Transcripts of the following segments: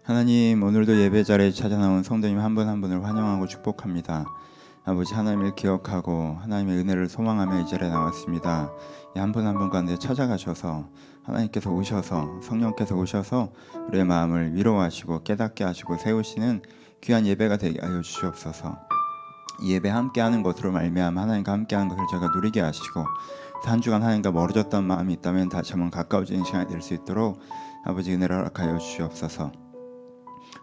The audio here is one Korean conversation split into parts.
하나님, 오늘도 예배 자리에 찾아나온 성도님 한 분 한 분을 환영하고 축복합니다. 아버지, 하나님을 기억하고 하나님의 은혜를 소망하며 이 자리에 나왔습니다. 한 분 한 분 가운데 찾아가셔서 하나님께서 오셔서 성령께서 오셔서 우리의 마음을 위로하시고 깨닫게 하시고 세우시는 귀한 예배가 되게 하여 주시옵소서. 이 예배 함께하는 것으로 말미암아 하나님과 함께하는 것을 제가 누리게 하시고 한 주간 하나님과 멀어졌던 마음이 있다면 다시 한번 가까워지는 시간이 될 수 있도록 아버지 은혜를 허락하여 주시옵소서.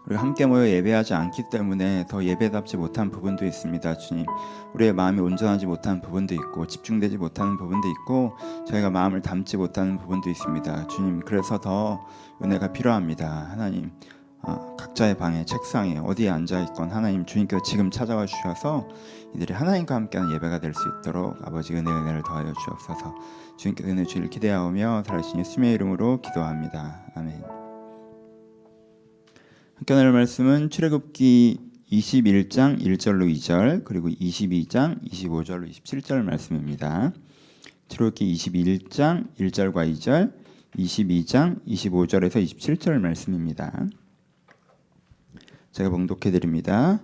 우리가 함께 모여 예배하지 않기 때문에 더 예배답지 못한 부분도 있습니다. 주님, 우리의 마음이 온전하지 못한 부분도 있고 집중되지 못하는 부분도 있고 저희가 마음을 담지 못하는 부분도 있습니다. 주님, 그래서 더 은혜가 필요합니다. 하나님, 각자의 방에 책상에 어디에 앉아있건 하나님 주님께서 지금 찾아와 주셔서 이들이 하나님과 함께하는 예배가 될 수 있도록 아버지 은혜를 더하여 주옵소서. 주님께서 은혜 주시기를 기대하오며 살아계신 예수님의 이름으로 기도합니다. 아멘. 함께 나눌 말씀은 출애굽기 21장 1절로 2절 그리고 22장 25절로 27절 말씀입니다. 출애굽기 21장 1절과 2절 22장 25절에서 27절 말씀입니다. 제가 봉독해 드립니다.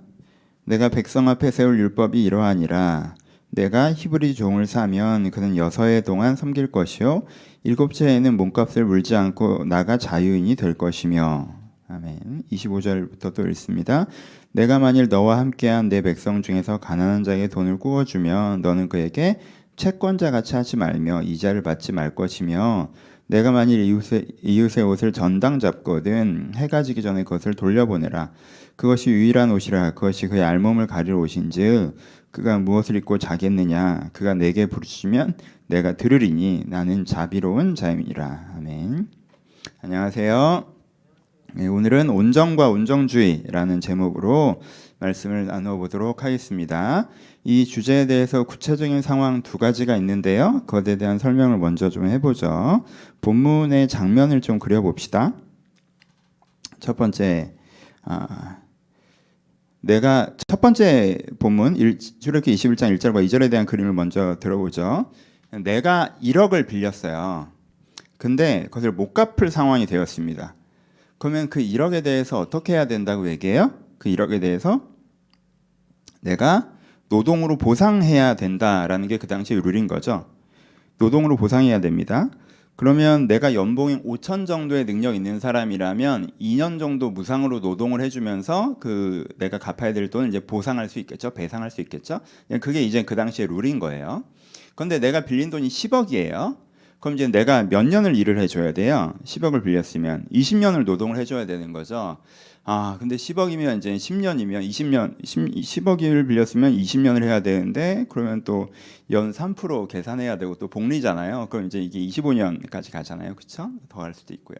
내가 백성 앞에 세울 율법이 이러하니라. 내가 히브리 종을 사면 그는 6해 동안 섬길 것이요 7채에는 몸값을 물지 않고 나가 자유인이 될 것이며. 아멘. 25절부터 또 읽습니다. 내가 만일 너와 함께한 내 백성 중에서 가난한 자에게 돈을 구워주면 너는 그에게 채권자같이 하지 말며 이자를 받지 말 것이며 내가 만일 이웃의 옷을 전당 잡거든 해가 지기 전에 그것을 돌려보내라. 그것이 유일한 옷이라. 그것이 그의 알몸을 가릴 옷인즉 그가 무엇을 입고 자겠느냐. 그가 내게 부르시면 내가 들으리니 나는 자비로운 자임이라. 아멘. 안녕하세요. 네, 오늘은 온정과 온정주의라는 제목으로 말씀을 나누어 보도록 하겠습니다. 이 주제에 대해서 구체적인 상황 두 가지가 있는데요. 그것에 대한 설명을 먼저 좀 해보죠. 본문의 장면을 좀 그려봅시다. 첫 번째, 첫 번째 본문 출애굽기 21장 1절과 2절에 대한 그림을 먼저 들어보죠. 내가 1억을 빌렸어요. 근데 그것을 못 갚을 상황이 되었습니다. 그러면 그 1억에 대해서 어떻게 해야 된다고 얘기해요? 그 1억에 대해서 내가 노동으로 보상해야 된다라는 게 그 당시 룰인 거죠. 노동으로 보상해야 됩니다. 그러면 내가 연봉이 5천 정도의 능력 있는 사람이라면 2년 정도 무상으로 노동을 해주면서 그 내가 갚아야 될 돈을 이제 보상할 수 있겠죠. 배상할 수 있겠죠. 그게 이제 그 당시의 룰인 거예요. 그런데 내가 빌린 돈이 10억이에요. 그럼 이제 내가 몇 년을 일을 해줘야 돼요? 10억을 빌렸으면 20년을 노동을 해줘야 되는 거죠. 근데 10억이면 이제 10년이면 10억을 빌렸으면 20년을 해야 되는데 그러면 또 연 3% 계산해야 되고 또 복리잖아요. 그럼 이제 이게 25년까지 가잖아요. 그렇죠? 더 갈 수도 있고요.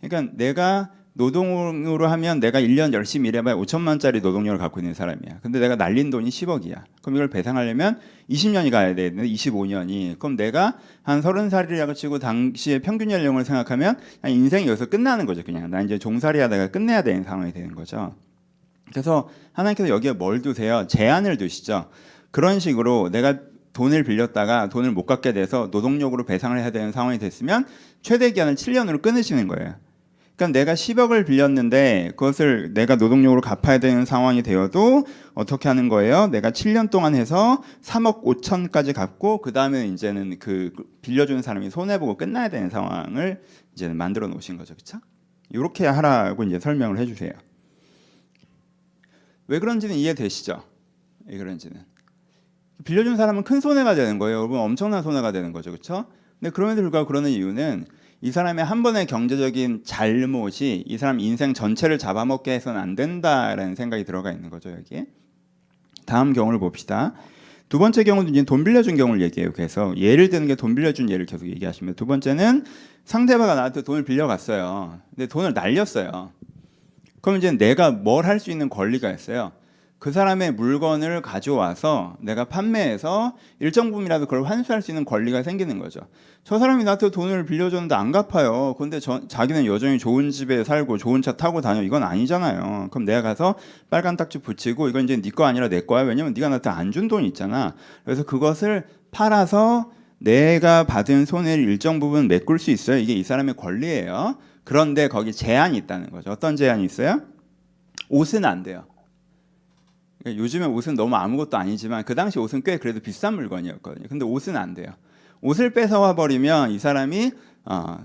그러니까 내가 노동으로 하면 내가 1년 열심히 일해봐야 5천만짜리 노동력을 갖고 있는 사람이야. 근데 내가 날린 돈이 10억이야. 그럼 이걸 배상하려면 20년이 가야 되는데 25년이. 그럼 내가 한 30살이라고 치고 당시의 평균 연령을 생각하면 인생이 여기서 끝나는 거죠. 그냥 나 이제 종살이 하다가 끝내야 되는 상황이 되는 거죠. 그래서 하나님께서 여기에 뭘 두세요? 제한을 두시죠. 그런 식으로 내가 돈을 빌렸다가 돈을 못 갚게 돼서 노동력으로 배상을 해야 되는 상황이 됐으면 최대 기한을 7년으로 끊으시는 거예요. 그러니까 내가 10억을 빌렸는데 그것을 내가 노동력으로 갚아야 되는 상황이 되어도 어떻게 하는 거예요? 내가 7년 동안 해서 3억 5천까지 갚고 그 다음에 이제는 그 빌려주는 사람이 손해보고 끝나야 되는 상황을 이제는 만들어 놓으신 거죠, 그렇죠? 이렇게 하라고 이제 설명을 해주세요. 왜 그런지는 이해되시죠? 왜 그런지는 빌려준 사람은 큰 손해가 되는 거예요. 여러분 엄청난 손해가 되는 거죠, 그렇죠? 근데 그럼에도 불구하고 그러는 이유는 이 사람의 한 번의 경제적인 잘못이 이 사람 인생 전체를 잡아먹게 해서는 안 된다라는 생각이 들어가 있는 거죠, 여기에. 다음 경우를 봅시다. 두 번째 경우는 이제 돈 빌려준 경우를 얘기해요. 그래서 예를 드는 게 돈 빌려준 예를 계속 얘기하시면, 두 번째는 상대방이 나한테 돈을 빌려갔어요. 근데 돈을 날렸어요. 그럼 이제 내가 뭘 할 수 있는 권리가 있어요. 그 사람의 물건을 가져와서 내가 판매해서 일정 부분이라도 그걸 환수할 수 있는 권리가 생기는 거죠. 저 사람이 나한테 돈을 빌려줬는데 안 갚아요. 근데 자기는 여전히 좋은 집에 살고 좋은 차 타고 다녀. 이건 아니잖아요. 그럼 내가 가서 빨간 딱지 붙이고 이건 이제 네 거 아니라 내 거야. 왜냐면 네가 나한테 안 준 돈 있잖아. 그래서 그것을 팔아서 내가 받은 손해를 일정 부분 메꿀 수 있어요. 이게 이 사람의 권리예요. 그런데 거기 제한이 있다는 거죠. 어떤 제한이 있어요? 옷은 안 돼요. 그러니까 요즘에 옷은 너무 아무것도 아니지만 그 당시 옷은 꽤 그래도 비싼 물건이었거든요. 근데 옷은 안 돼요. 옷을 뺏어와 버리면 이 사람이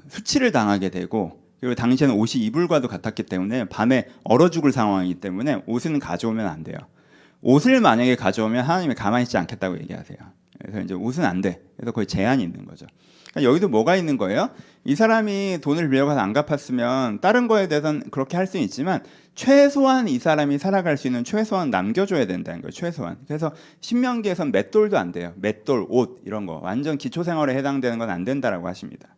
수치를 당하게 되고, 그리고 당시에는 옷이 이불과도 같았기 때문에 밤에 얼어 죽을 상황이기 때문에 옷은 가져오면 안 돼요. 옷을 만약에 가져오면 하나님이 가만히 있지 않겠다고 얘기하세요. 그래서 이제 옷은 안 돼. 그래서 거의 제한이 있는 거죠. 그러니까 여기도 뭐가 있는 거예요? 이 사람이 돈을 빌려가서 안 갚았으면 다른 거에 대해서는 그렇게 할 수는 있지만 최소한 이 사람이 살아갈 수 있는 최소한 남겨줘야 된다는 거예요. 최소한. 그래서 신명기에서는 맷돌도 안 돼요. 맷돌, 옷 이런 거 완전 기초 생활에 해당되는 건 안 된다라고 하십니다.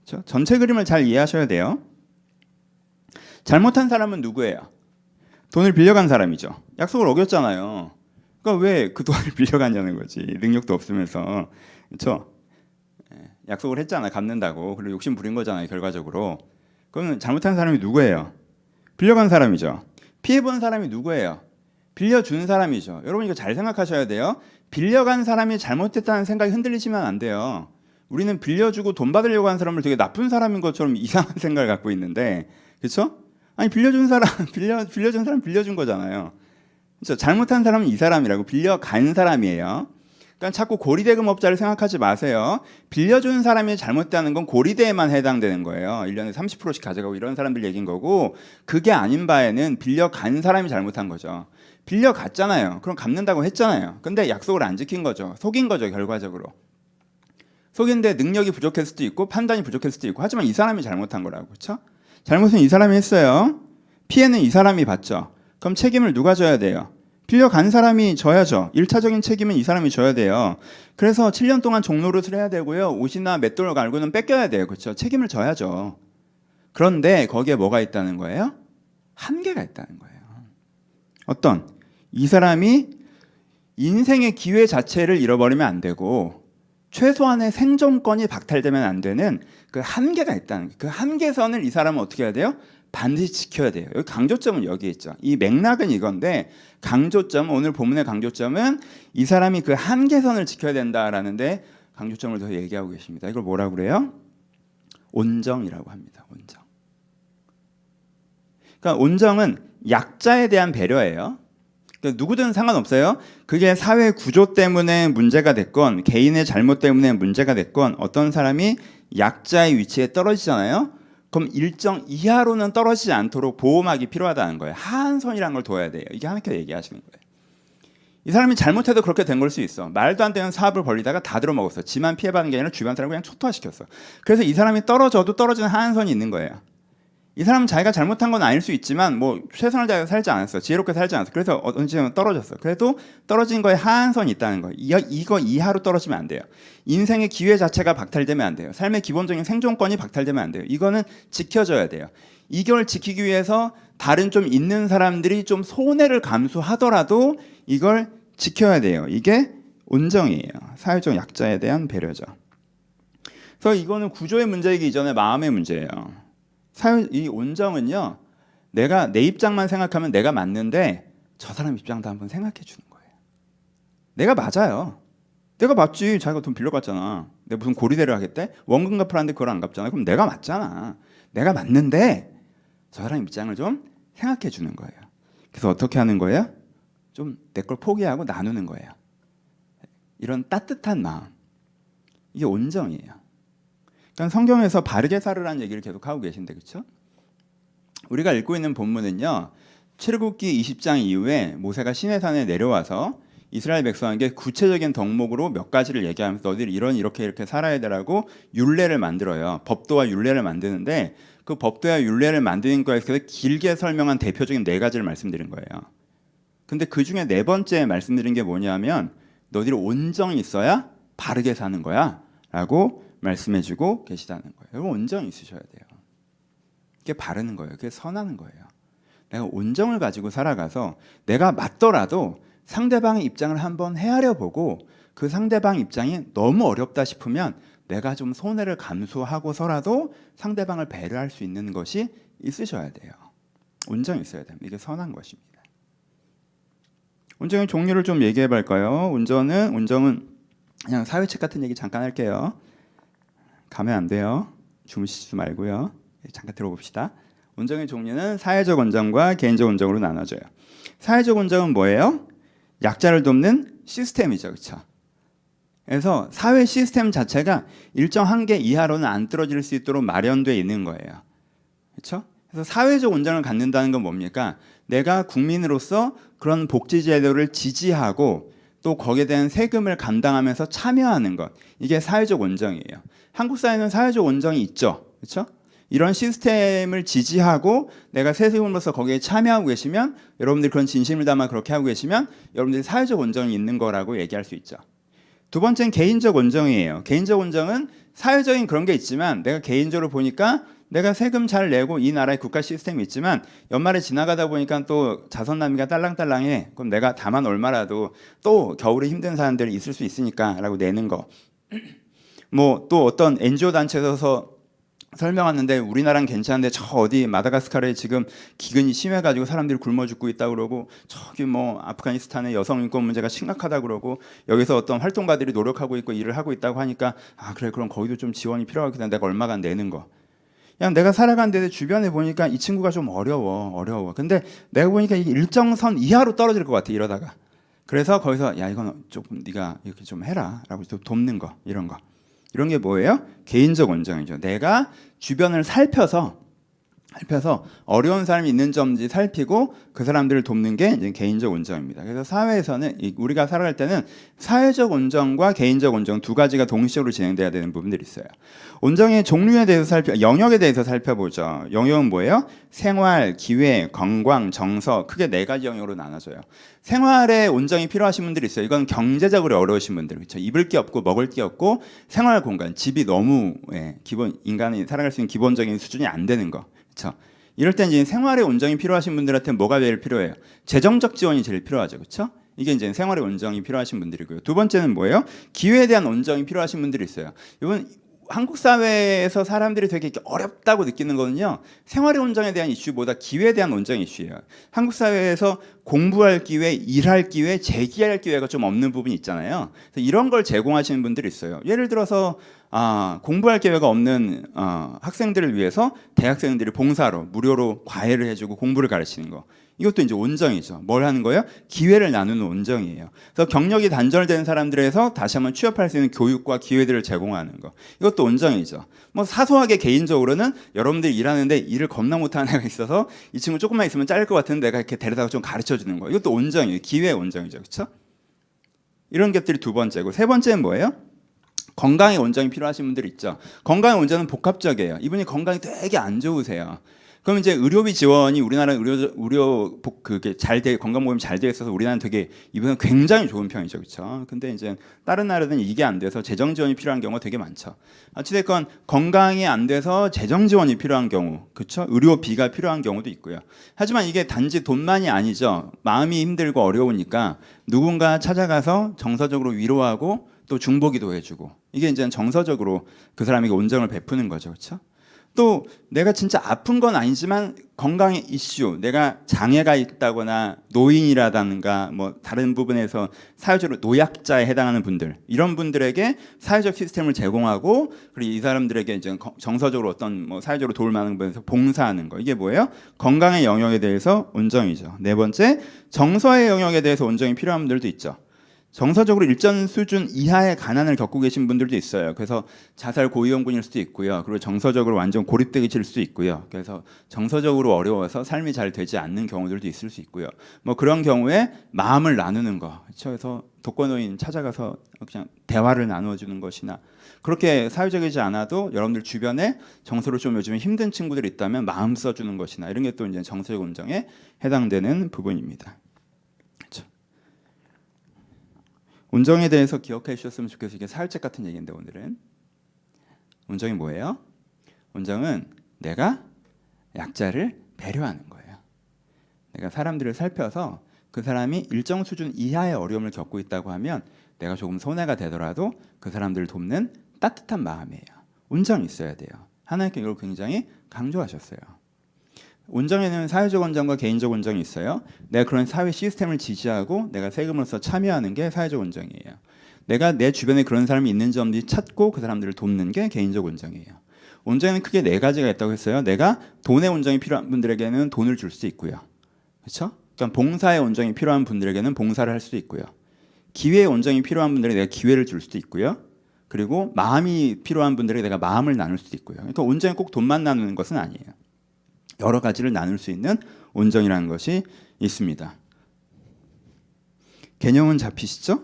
그렇죠? 전체 그림을 잘 이해하셔야 돼요. 잘못한 사람은 누구예요? 돈을 빌려간 사람이죠. 약속을 어겼잖아요. 그러니까 왜 그 돈을 빌려갔냐는 거지. 능력도 없으면서. 그렇죠? 약속을 했잖아. 갚는다고. 그리고 욕심 부린 거잖아요. 결과적으로. 그러면 잘못한 사람이 누구예요? 빌려간 사람이죠. 피해본 사람이 누구예요? 빌려준 사람이죠. 여러분 이거 잘 생각하셔야 돼요. 빌려간 사람이 잘못했다는 생각이 흔들리시면 안 돼요. 우리는 빌려주고 돈 받으려고 하는 사람을 되게 나쁜 사람인 것처럼 이상한 생각을 갖고 있는데, 그렇죠? 아니 빌려준 사람 빌려준 사람 빌려준 거잖아요. 그렇죠? 잘못한 사람은 이 사람이라고, 빌려간 사람이에요. 그러니까 자꾸 고리대금업자를 생각하지 마세요. 빌려준 사람이 잘못되는 건 고리대에만 해당되는 거예요. 1년에 30%씩 가져가고 이런 사람들 얘기인 거고, 그게 아닌 바에는 빌려간 사람이 잘못한 거죠. 빌려갔잖아요. 그럼 갚는다고 했잖아요. 근데 약속을 안 지킨 거죠. 속인 거죠. 결과적으로. 속인데 능력이 부족했을 수도 있고 판단이 부족했을 수도 있고, 하지만 이 사람이 잘못한 거라고. 그렇죠? 잘못은 이 사람이 했어요. 피해는 이 사람이 봤죠. 그럼 책임을 누가 져야 돼요? 빌려간 사람이 져야죠. 1차적인 책임은 이 사람이 져야 돼요. 그래서 7년 동안 종노릇을 해야 되고요. 옷이나 맷돌 갈고는 뺏겨야 돼요. 그렇죠? 책임을 져야죠. 그런데 거기에 뭐가 있다는 거예요? 한계가 있다는 거예요. 어떤? 이 사람이 인생의 기회 자체를 잃어버리면 안 되고 최소한의 생존권이 박탈되면 안 되는 그 한계가 있다는 거예요. 그 한계선을 이 사람은 어떻게 해야 돼요? 반드시 지켜야 돼요. 여기 강조점은 여기 있죠. 이 맥락은 이건데, 강조점, 오늘 본문의 강조점은 이 사람이 그 한계선을 지켜야 된다라는데 강조점을 더 얘기하고 계십니다. 이걸 뭐라고 그래요? 온정이라고 합니다. 온정. 그러니까 온정은 약자에 대한 배려예요. 그러니까 누구든 상관없어요. 그게 사회 구조 때문에 문제가 됐건 개인의 잘못 때문에 문제가 됐건 어떤 사람이 약자의 위치에 떨어지잖아요. 그럼 일정 이하로는 떨어지지 않도록 보호막이 필요하다는 거예요. 하한선이라는 걸 둬야 돼요. 이게 하나님께서 얘기하시는 거예요. 이 사람이 잘못해도 그렇게 된 걸 수 있어. 말도 안 되는 사업을 벌리다가 다 들어먹었어. 지만 피해받는 게 아니라 주변 사람을 그냥 초토화시켰어. 그래서 이 사람이 떨어져도 떨어지는 하한선이 있는 거예요. 이 사람은 자기가 잘못한 건 아닐 수 있지만 뭐 최선을 다해서 살지 않았어. 지혜롭게 살지 않았어. 그래서 언제는 떨어졌어. 그래도 떨어진 거에 하한선이 있다는 거예요. 이거 이하로 떨어지면 안 돼요. 인생의 기회 자체가 박탈되면 안 돼요. 삶의 기본적인 생존권이 박탈되면 안 돼요. 이거는 지켜줘야 돼요. 이걸 지키기 위해서 다른 좀 있는 사람들이 좀 손해를 감수하더라도 이걸 지켜야 돼요. 이게 온정이에요. 사회적 약자에 대한 배려죠. 그래서 이거는 구조의 문제이기 이전에 마음의 문제예요. 이 온정은요, 내가 내 입장만 생각하면 내가 맞는데 저 사람 입장도 한번 생각해 주는 거예요. 내가 맞아요. 내가 맞지. 자기가 돈 빌려갔잖아. 내가 무슨 고리대를 하겠대? 원금 갚으라는데 그걸 안 갚잖아. 그럼 내가 맞잖아. 내가 맞는데 저 사람 입장을 좀 생각해 주는 거예요. 그래서 어떻게 하는 거예요? 좀 내 걸 포기하고 나누는 거예요. 이런 따뜻한 마음. 이게 온정이에요. 그러니까 성경에서 바르게 살으라는 얘기를 계속 하고 계신데, 그렇죠? 우리가 읽고 있는 본문은요, 출애굽기 20장 이후에 모세가 시내산에 내려와서 이스라엘 백성에게 구체적인 덕목으로 몇 가지를 얘기하면서 너희들 이렇게 살아야 되라고 율례를 만들어요. 법도와 율례를 만드는데 그 법도와 율례를 만드는 거에서 길게 설명한 대표적인 4가지를 말씀드린 거예요. 근데 그 중에 4번째 말씀드린 게 뭐냐면 너희들이 온정이 있어야 바르게 사는 거야 라고 말씀해주고 계시다는 거예요. 여러분 온정이 있으셔야 돼요. 그게 바르는 거예요. 그게 선하는 거예요. 내가 온정을 가지고 살아가서 내가 맞더라도 상대방의 입장을 한번 헤아려 보고 그 상대방 입장이 너무 어렵다 싶으면 내가 좀 손해를 감수하고서라도 상대방을 배려할 수 있는 것이 있으셔야 돼요. 온정이 있어야 됩니다. 이게 선한 것입니다. 온정의 종류를 좀 얘기해 볼까요? 온정은 그냥 사회책 같은 얘기 잠깐 할게요. 가면 안 돼요. 주무시지 말고요. 잠깐 들어봅시다. 온정의 종류는 사회적 온정과 개인적 온정으로 나눠져요. 사회적 온정은 뭐예요? 약자를 돕는 시스템이죠, 그렇죠? 그래서 사회 시스템 자체가 일정 한계 이하로는 안 떨어질 수 있도록 마련되어 있는 거예요, 그렇죠? 그래서 사회적 온정을 갖는다는 건 뭡니까? 내가 국민으로서 그런 복지 제도를 지지하고 또 거기에 대한 세금을 감당하면서 참여하는 것, 이게 사회적 온정이에요. 한국 사회는 사회적 온정이 있죠, 그렇죠? 이런 시스템을 지지하고 내가 세금으로서 거기에 참여하고 계시면, 여러분들이 그런 진심을 담아 그렇게 하고 계시면 여러분들이 사회적 온정이 있는 거라고 얘기할 수 있죠. 두 번째는 개인적 온정이에요. 개인적 온정은 사회적인 그런 게 있지만 내가 개인적으로 보니까 내가 세금 잘 내고 이 나라의 국가 시스템이 있지만 연말에 지나가다 보니까 또 자선남이가 딸랑딸랑해. 그럼 내가 다만 얼마라도 또 겨울에 힘든 사람들이 있을 수 있으니까 라고 내는 거. 뭐 또 어떤 NGO 단체에서 설명하는데 우리나라는 괜찮은데 저 어디 마다가스카르에 지금 기근이 심해가지고 사람들이 굶어 죽고 있다 그러고, 저기 뭐 아프가니스탄의 여성 인권 문제가 심각하다 그러고, 여기서 어떤 활동가들이 노력하고 있고 일을 하고 있다고 하니까 아 그래, 그럼 거기도 좀 지원이 필요하겠다. 내가 얼마간 내는 거. 그냥 내가 살아가는데 주변에 보니까 이 친구가 좀 어려워. 근데 내가 보니까 이게 일정 선 이하로 떨어질 것 같아, 이러다가. 그래서 거기서 야 이건 조금 네가 이렇게 좀 해라라고 좀 돕는 거, 이런 거. 이런 게 뭐예요? 개인적 온정이죠. 내가 주변을 살펴서 어려운 사람이 있는 점인지 살피고 그 사람들을 돕는 게 이제 개인적 온정입니다. 그래서 사회에서는 우리가 살아갈 때는 사회적 온정과 개인적 온정 두 가지가 동시적으로 진행돼야 되는 부분들이 있어요. 온정의 종류에 대해서 영역에 대해서 살펴보죠. 영역은 뭐예요? 생활, 기회, 건강, 정서, 크게 네 가지 영역으로 나눠져요. 생활에 온정이 필요하신 분들이 있어요. 이건 경제적으로 어려우신 분들, 그렇죠? 입을 게 없고 먹을 게 없고 생활 공간, 집이 너무 기본, 인간이 살아갈 수 있는 기본적인 수준이 안 되는 거. 그렇죠? 이럴 때 이제 생활의 온정이 필요하신 분들한테 뭐가 제일 필요해요? 재정적 지원이 제일 필요하죠, 그렇죠? 이게 이제 생활의 온정이 필요하신 분들이고요. 두 번째는 뭐예요? 기회에 대한 온정이 필요하신 분들이 있어요. 이건 한국 사회에서 사람들이 되게 어렵다고 느끼는 거는요, 생활의 온정에 대한 이슈보다 기회에 대한 온정의 이슈예요. 한국 사회에서 공부할 기회, 일할 기회, 재기할 기회가 좀 없는 부분이 있잖아요. 그래서 이런 걸 제공하시는 분들이 있어요. 예를 들어서 공부할 기회가 없는 학생들을 위해서 대학생들이 봉사로 무료로 과외를 해주고 공부를 가르치는 거. 이것도 이제 온정이죠. 뭘 하는 거예요? 기회를 나누는 온정이에요. 그래서 경력이 단절된 사람들에서 다시 한번 취업할 수 있는 교육과 기회들을 제공하는 거. 이것도 온정이죠. 뭐 사소하게 개인적으로는 여러분들이 일하는데 일을 겁나 못하는 애가 있어서 이 친구 조금만 있으면 잘릴 것 같은데 내가 이렇게 데려다가 좀 가르쳐 주는 거. 이것도 온정이에요. 기회의 온정이죠. 그렇죠? 이런 것들이 두 번째고, 세 번째는 뭐예요? 건강의 온정이 필요하신 분들 있죠. 건강의 온정은 복합적이에요. 이분이 건강이 되게 안 좋으세요. 그럼 이제 의료비 지원이 우리나라 그게 건강보험이 잘 돼 있어서 우리나라는 되게 이분은 굉장히 좋은 편이죠, 그렇죠? 근데 이제 다른 나라는 이게 안 돼서 재정 지원이 필요한 경우가 되게 많죠. 어찌됐건 건강이 안 돼서 재정 지원이 필요한 경우, 그렇죠? 의료비가 필요한 경우도 있고요. 하지만 이게 단지 돈만이 아니죠. 마음이 힘들고 어려우니까 누군가 찾아가서 정서적으로 위로하고 또 중보기도 해주고, 이게 이제 정서적으로 그 사람에게 온정을 베푸는 거죠, 그렇죠? 또 내가 진짜 아픈 건 아니지만 건강의 이슈, 내가 장애가 있다거나 노인이라든가 뭐 다른 부분에서 사회적으로 노약자에 해당하는 분들, 이런 분들에게 사회적 시스템을 제공하고, 그리고 이 사람들에게 이제 정서적으로 어떤 뭐 사회적으로 도울 만한 부분에서 봉사하는 거. 이게 뭐예요? 건강의 영역에 대해서 온정이죠. 네 번째, 정서의 영역에 대해서 온정이 필요한 분들도 있죠. 정서적으로 일정 수준 이하의 가난을 겪고 계신 분들도 있어요. 그래서 자살 고위험군일 수도 있고요. 그리고 정서적으로 완전 고립되기 칠 수도 있고요. 그래서 정서적으로 어려워서 삶이 잘 되지 않는 경우들도 있을 수 있고요. 뭐 그런 경우에 마음을 나누는 거, 그렇죠? 그래서 독거노인 찾아가서 그냥 대화를 나눠주는 것이나, 그렇게 사회적이지 않아도 여러분들 주변에 정서로 좀 요즘에 힘든 친구들이 있다면 마음 써주는 것이나, 이런 게 또 이제 정서적 온정에 해당되는 부분입니다. 온정에 대해서 기억해 주셨으면 좋겠어요. 이게 사회책 같은 얘기인데, 오늘은 온정이 뭐예요? 온정은 내가 약자를 배려하는 거예요. 내가 사람들을 살펴서 그 사람이 일정 수준 이하의 어려움을 겪고 있다고 하면 내가 조금 손해가 되더라도 그 사람들을 돕는 따뜻한 마음이에요. 온정이 있어야 돼요. 하나님께 이걸 굉장히 강조하셨어요. 온정에는 사회적 온정과 개인적 온정이 있어요. 내가 그런 사회 시스템을 지지하고 내가 세금으로서 참여하는 게 사회적 온정이에요. 내가 내 주변에 그런 사람이 있는지 없는지 찾고 그 사람들을 돕는 게 개인적 온정이에요. 온정에는 크게 네 가지가 있다고 했어요. 내가 돈의 온정이 필요한 분들에게는 돈을 줄 수 있고요. 그렇죠? 그러니까 봉사의 온정이 필요한 분들에게는 봉사를 할 수도 있고요. 기회의 온정이 필요한 분들에게 내가 기회를 줄 수도 있고요. 그리고 마음이 필요한 분들에게 내가 마음을 나눌 수도 있고요. 그러니까 온정이 꼭 돈만 나누는 것은 아니에요. 여러 가지를 나눌 수 있는 온정이라는 것이 있습니다. 개념은 잡히시죠?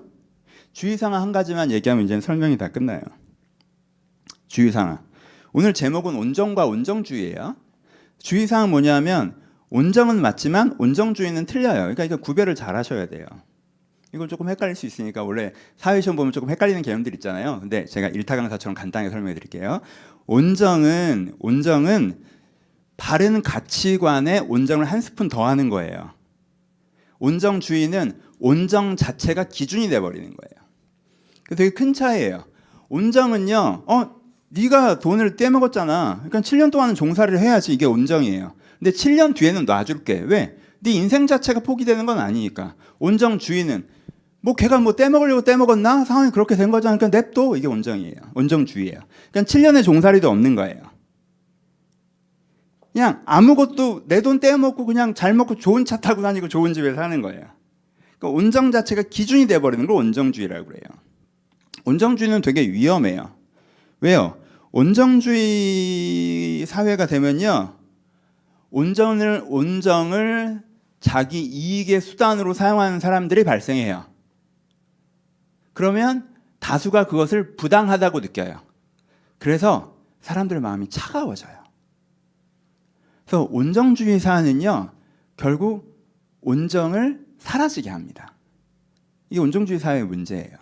주의사항 한 가지만 얘기하면 이제 설명이 다 끝나요. 주의사항. 오늘 제목은 온정과 온정주의예요. 주의사항은 뭐냐면 온정은 맞지만 온정주의는 틀려요. 그러니까 이거 구별을 잘 하셔야 돼요. 이걸 조금 헷갈릴 수 있으니까 원래 사회시험 보면 조금 헷갈리는 개념들 있잖아요. 근데 제가 일타 강사처럼 간단하게 설명해 드릴게요. 온정은 바른 가치관에 온정을 한 스푼 더하는 거예요. 온정주의는 온정 자체가 기준이 돼버리는 거예요. 그래서 되게 큰 차이예요. 온정은요, 네가 돈을 떼먹었잖아. 그러니까 7년 동안은 종사를 해야지 이게 온정이에요. 근데 7년 뒤에는 놔줄게. 왜? 네 인생 자체가 포기되는 건 아니니까. 온정주의는 뭐 걔가 뭐 떼먹으려고 떼먹었나? 상황이 그렇게 된 거잖아. 그러니까 냅둬. 이게 온정이에요. 온정주의예요. 그러니까 7년의 종살이도 없는 거예요. 그냥 아무것도 내 돈 떼먹고 그냥 잘 먹고 좋은 차 타고 다니고 좋은 집에 사는 거예요. 그러니까 온정 자체가 기준이 돼버리는 걸 온정주의라고 그래요. 온정주의는 되게 위험해요. 왜요? 온정주의 사회가 되면요, 온정을 자기 이익의 수단으로 사용하는 사람들이 발생해요. 그러면 다수가 그것을 부당하다고 느껴요. 그래서 사람들의 마음이 차가워져요. 그래서 온정주의 사회는요, 결국 온정을 사라지게 합니다. 이게 온정주의 사회의 문제예요.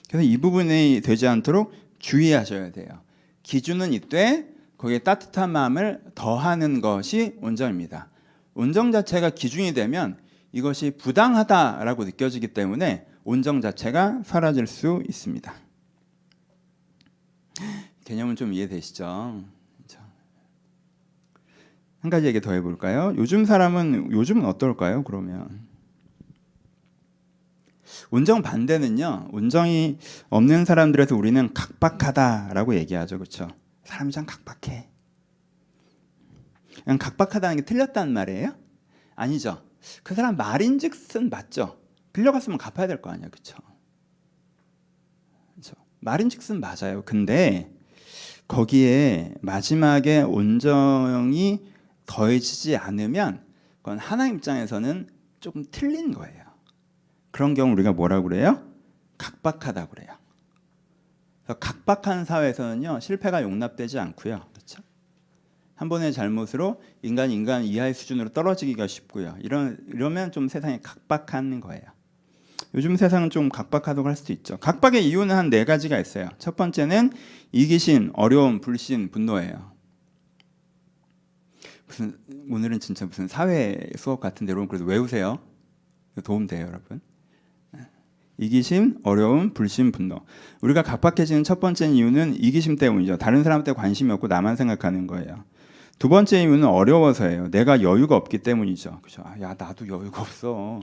그래서 이 부분이 되지 않도록 주의하셔야 돼요. 기준은 있되 거기에 따뜻한 마음을 더하는 것이 온정입니다. 온정 자체가 기준이 되면 이것이 부당하다라고 느껴지기 때문에 온정 자체가 사라질 수 있습니다. 개념은 좀 이해되시죠? 한 가지 얘기 더 해볼까요? 요즘은 어떨까요? 그러면 온정 반대는요, 온정이 없는 사람들에서 우리는 각박하다라고 얘기하죠. 그렇죠? 사람이 참 각박해. 그냥 각박하다는 게 틀렸다는 말이에요? 아니죠. 그 사람 말인즉슨 맞죠. 빌려갔으면 갚아야 될 거 아니야. 그렇죠? 말인즉슨 맞아요. 근데 거기에 마지막에 온정이 더해지지 않으면 그건 하나님 입장에서는 조금 틀린 거예요. 그런 경우 우리가 뭐라고 그래요? 각박하다고 그래요. 그래서 각박한 사회에서는요, 실패가 용납되지 않고요. 그렇죠? 한 번의 잘못으로 인간 이하의 수준으로 떨어지기가 쉽고요. 이러면 좀 세상이 각박한 거예요. 요즘 세상은 좀 각박하다고 할 수도 있죠. 각박의 이유는 한 네 가지가 있어요. 첫 번째는 이기심, 어려움, 불신, 분노예요. 오늘은 진짜 무슨 사회 수업 같은데 여러분 그래도 외우세요. 도움 돼요, 여러분. 이기심, 어려움, 불신, 분노. 우리가 각박해지는 첫 번째 이유는 이기심 때문이죠. 다른 사람한테 관심이 없고 나만 생각하는 거예요. 두 번째 이유는 어려워서예요. 내가 여유가 없기 때문이죠. 그죠? 야, 나도 여유가 없어.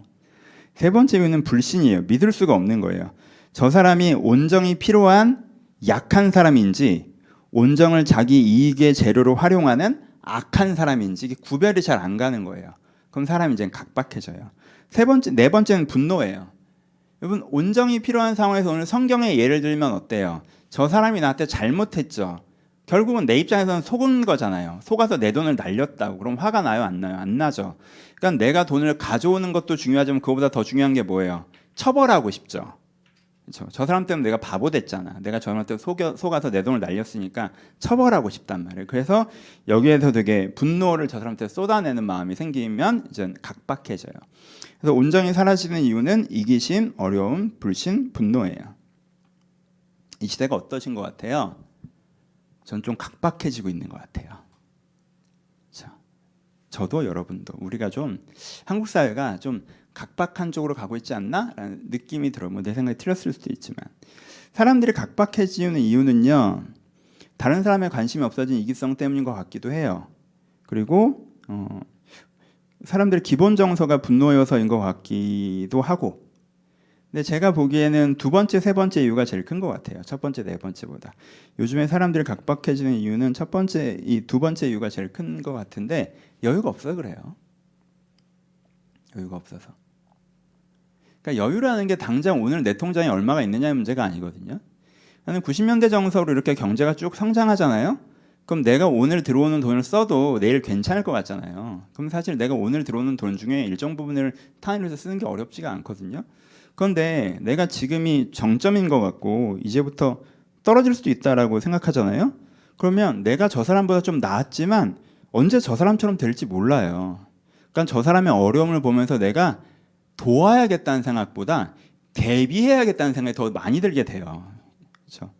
세 번째 이유는 불신이에요. 믿을 수가 없는 거예요. 저 사람이 온정이 필요한 약한 사람인지 온정을 자기 이익의 재료로 활용하는 악한 사람인지 이게 구별이 잘 안 가는 거예요. 그럼 사람이 이제 각박해져요. 네 번째는 분노예요. 여러분, 온정이 필요한 상황에서 오늘 성경의 예를 들면 어때요? 저 사람이 나한테 잘못했죠. 결국은 내 입장에서는 속은 거잖아요. 속아서 내 돈을 날렸다고. 그럼 화가 나요? 안 나요? 안 나죠. 그러니까 내가 돈을 가져오는 것도 중요하지만 그거보다 더 중요한 게 뭐예요? 처벌하고 싶죠. 그렇죠? 저 사람 때문에 내가 바보 됐잖아. 내가 저 사람 때문에 속아서 내 돈을 날렸으니까 처벌하고 싶단 말이에요. 그래서 여기에서 되게 분노를 저 사람한테 쏟아내는 마음이 생기면 이제 각박해져요. 그래서 온정이 사라지는 이유는 이기심, 어려움, 불신, 분노예요. 이 시대가 어떠신 것 같아요? 전 좀 각박해지고 있는 것 같아요. 자, 저도 여러분도 우리가 좀 한국 사회가 좀 각박한 쪽으로 가고 있지 않나? 라는 느낌이 들어요. 뭐 내 생각이 틀렸을 수도 있지만 사람들이 각박해지는 이유는요, 다른 사람의 관심이 없어진 이기성 때문인 것 같기도 해요. 그리고 사람들의 기본 정서가 분노여서인 것 같기도 하고, 근데 제가 보기에는 두 번째, 세 번째 이유가 제일 큰 것 같아요. 첫 번째, 네 번째보다. 요즘에 사람들이 각박해지는 이유는 첫 번째, 이 두 번째 이유가 제일 큰 것 같은데 여유가 없어서 그래요. 여유가 없어서. 그러니까 여유라는 게 당장 오늘 내 통장에 얼마가 있느냐의 문제가 아니거든요. 나는 90년대 정서로 이렇게 경제가 쭉 성장하잖아요. 그럼 내가 오늘 들어오는 돈을 써도 내일 괜찮을 것 같잖아요. 그럼 사실 내가 오늘 들어오는 돈 중에 일정 부분을 타인으로 해서 쓰는 게 어렵지가 않거든요. 그런데 내가 지금이 정점인 것 같고 이제부터 떨어질 수도 있다라고 생각하잖아요. 그러면 내가 저 사람보다 좀 나았지만 언제 저 사람처럼 될지 몰라요. 그러니까 저 사람의 어려움을 보면서 내가 도와야겠다는 생각보다 대비해야겠다는 생각이 더 많이 들게 돼요. 그렇죠?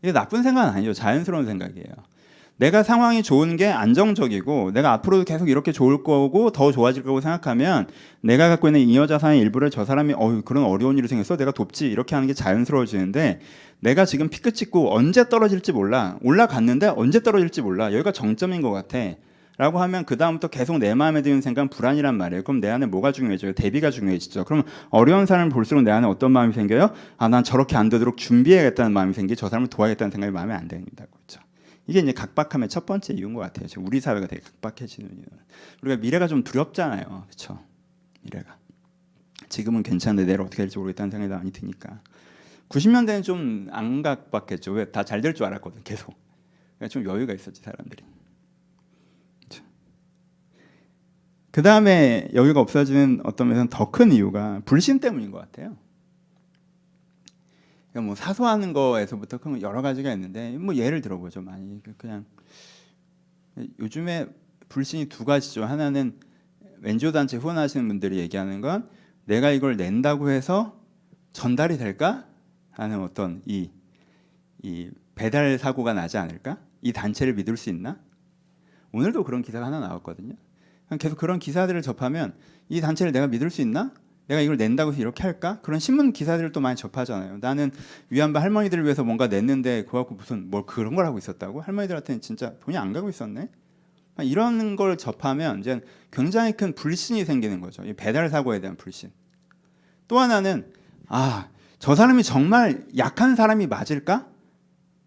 이게 나쁜 생각은 아니죠. 자연스러운 생각이에요. 내가 상황이 좋은 게 안정적이고 내가 앞으로도 계속 이렇게 좋을 거고 더 좋아질 거고 생각하면 내가 갖고 있는 잉여 자산의 일부를 저 사람이 그런 어려운 일이 생겼어 내가 돕지 이렇게 하는 게 자연스러워지는데 내가 지금 피크 찍고 언제 떨어질지 몰라 올라갔는데 언제 떨어질지 몰라 여기가 정점인 것 같아 라고 하면 그 다음부터 계속 내 마음에 드는 생각은 불안이란 말이에요. 그럼 내 안에 뭐가 중요해져요? 대비가 중요해지죠. 그럼 어려운 사람을 볼수록 내 안에 어떤 마음이 생겨요? 난 저렇게 안 되도록 준비해야겠다는 마음이 생기지 저 사람을 도와야겠다는 생각이 마음에 안 듭니다. 그렇죠? 이게 이제 각박함의 첫 번째 이유인 것 같아요. 지금 우리 사회가 되게 각박해지는 이유. 우리가 미래가 좀 두렵잖아요. 그렇죠? 미래가. 지금은 괜찮은데 내일 어떻게 될지 모르겠다는 생각이 많이 드니까. 90년대는 좀 안 각박했죠. 왜? 다 잘 될 줄 알았거든. 계속. 그러니까 좀 여유가 있었지 사람들이. 그 다음에 여유가 없어지는 어떤 면에서는 더 큰 이유가 불신 때문인 것 같아요. 그러니까 뭐 사소한 거에서부터 큰 여러 가지가 있는데 뭐 예를 들어보죠. 많이 그냥 요즘에 불신이 두 가지죠. 하나는 NGO 단체 후원하시는 분들이 얘기하는 건 내가 이걸 낸다고 해서 전달이 될까 하는 어떤 이 배달 사고가 나지 않을까? 이 단체를 믿을 수 있나? 오늘도 그런 기사가 하나 나왔거든요. 계속 그런 기사들을 접하면 이 단체를 내가 믿을 수 있나? 내가 이걸 낸다고 해서 이렇게 할까? 그런 신문 기사들을 또 많이 접하잖아요. 나는 위안부 할머니들을 위해서 뭔가 냈는데 그거 갖고 무슨 뭘 그런 걸 하고 있었다고? 할머니들한테는 진짜 돈이 안 가고 있었네? 이런 걸 접하면 이제 굉장히 큰 불신이 생기는 거죠. 이 배달 사고에 대한 불신. 또 하나는 저 사람이 정말 약한 사람이 맞을까?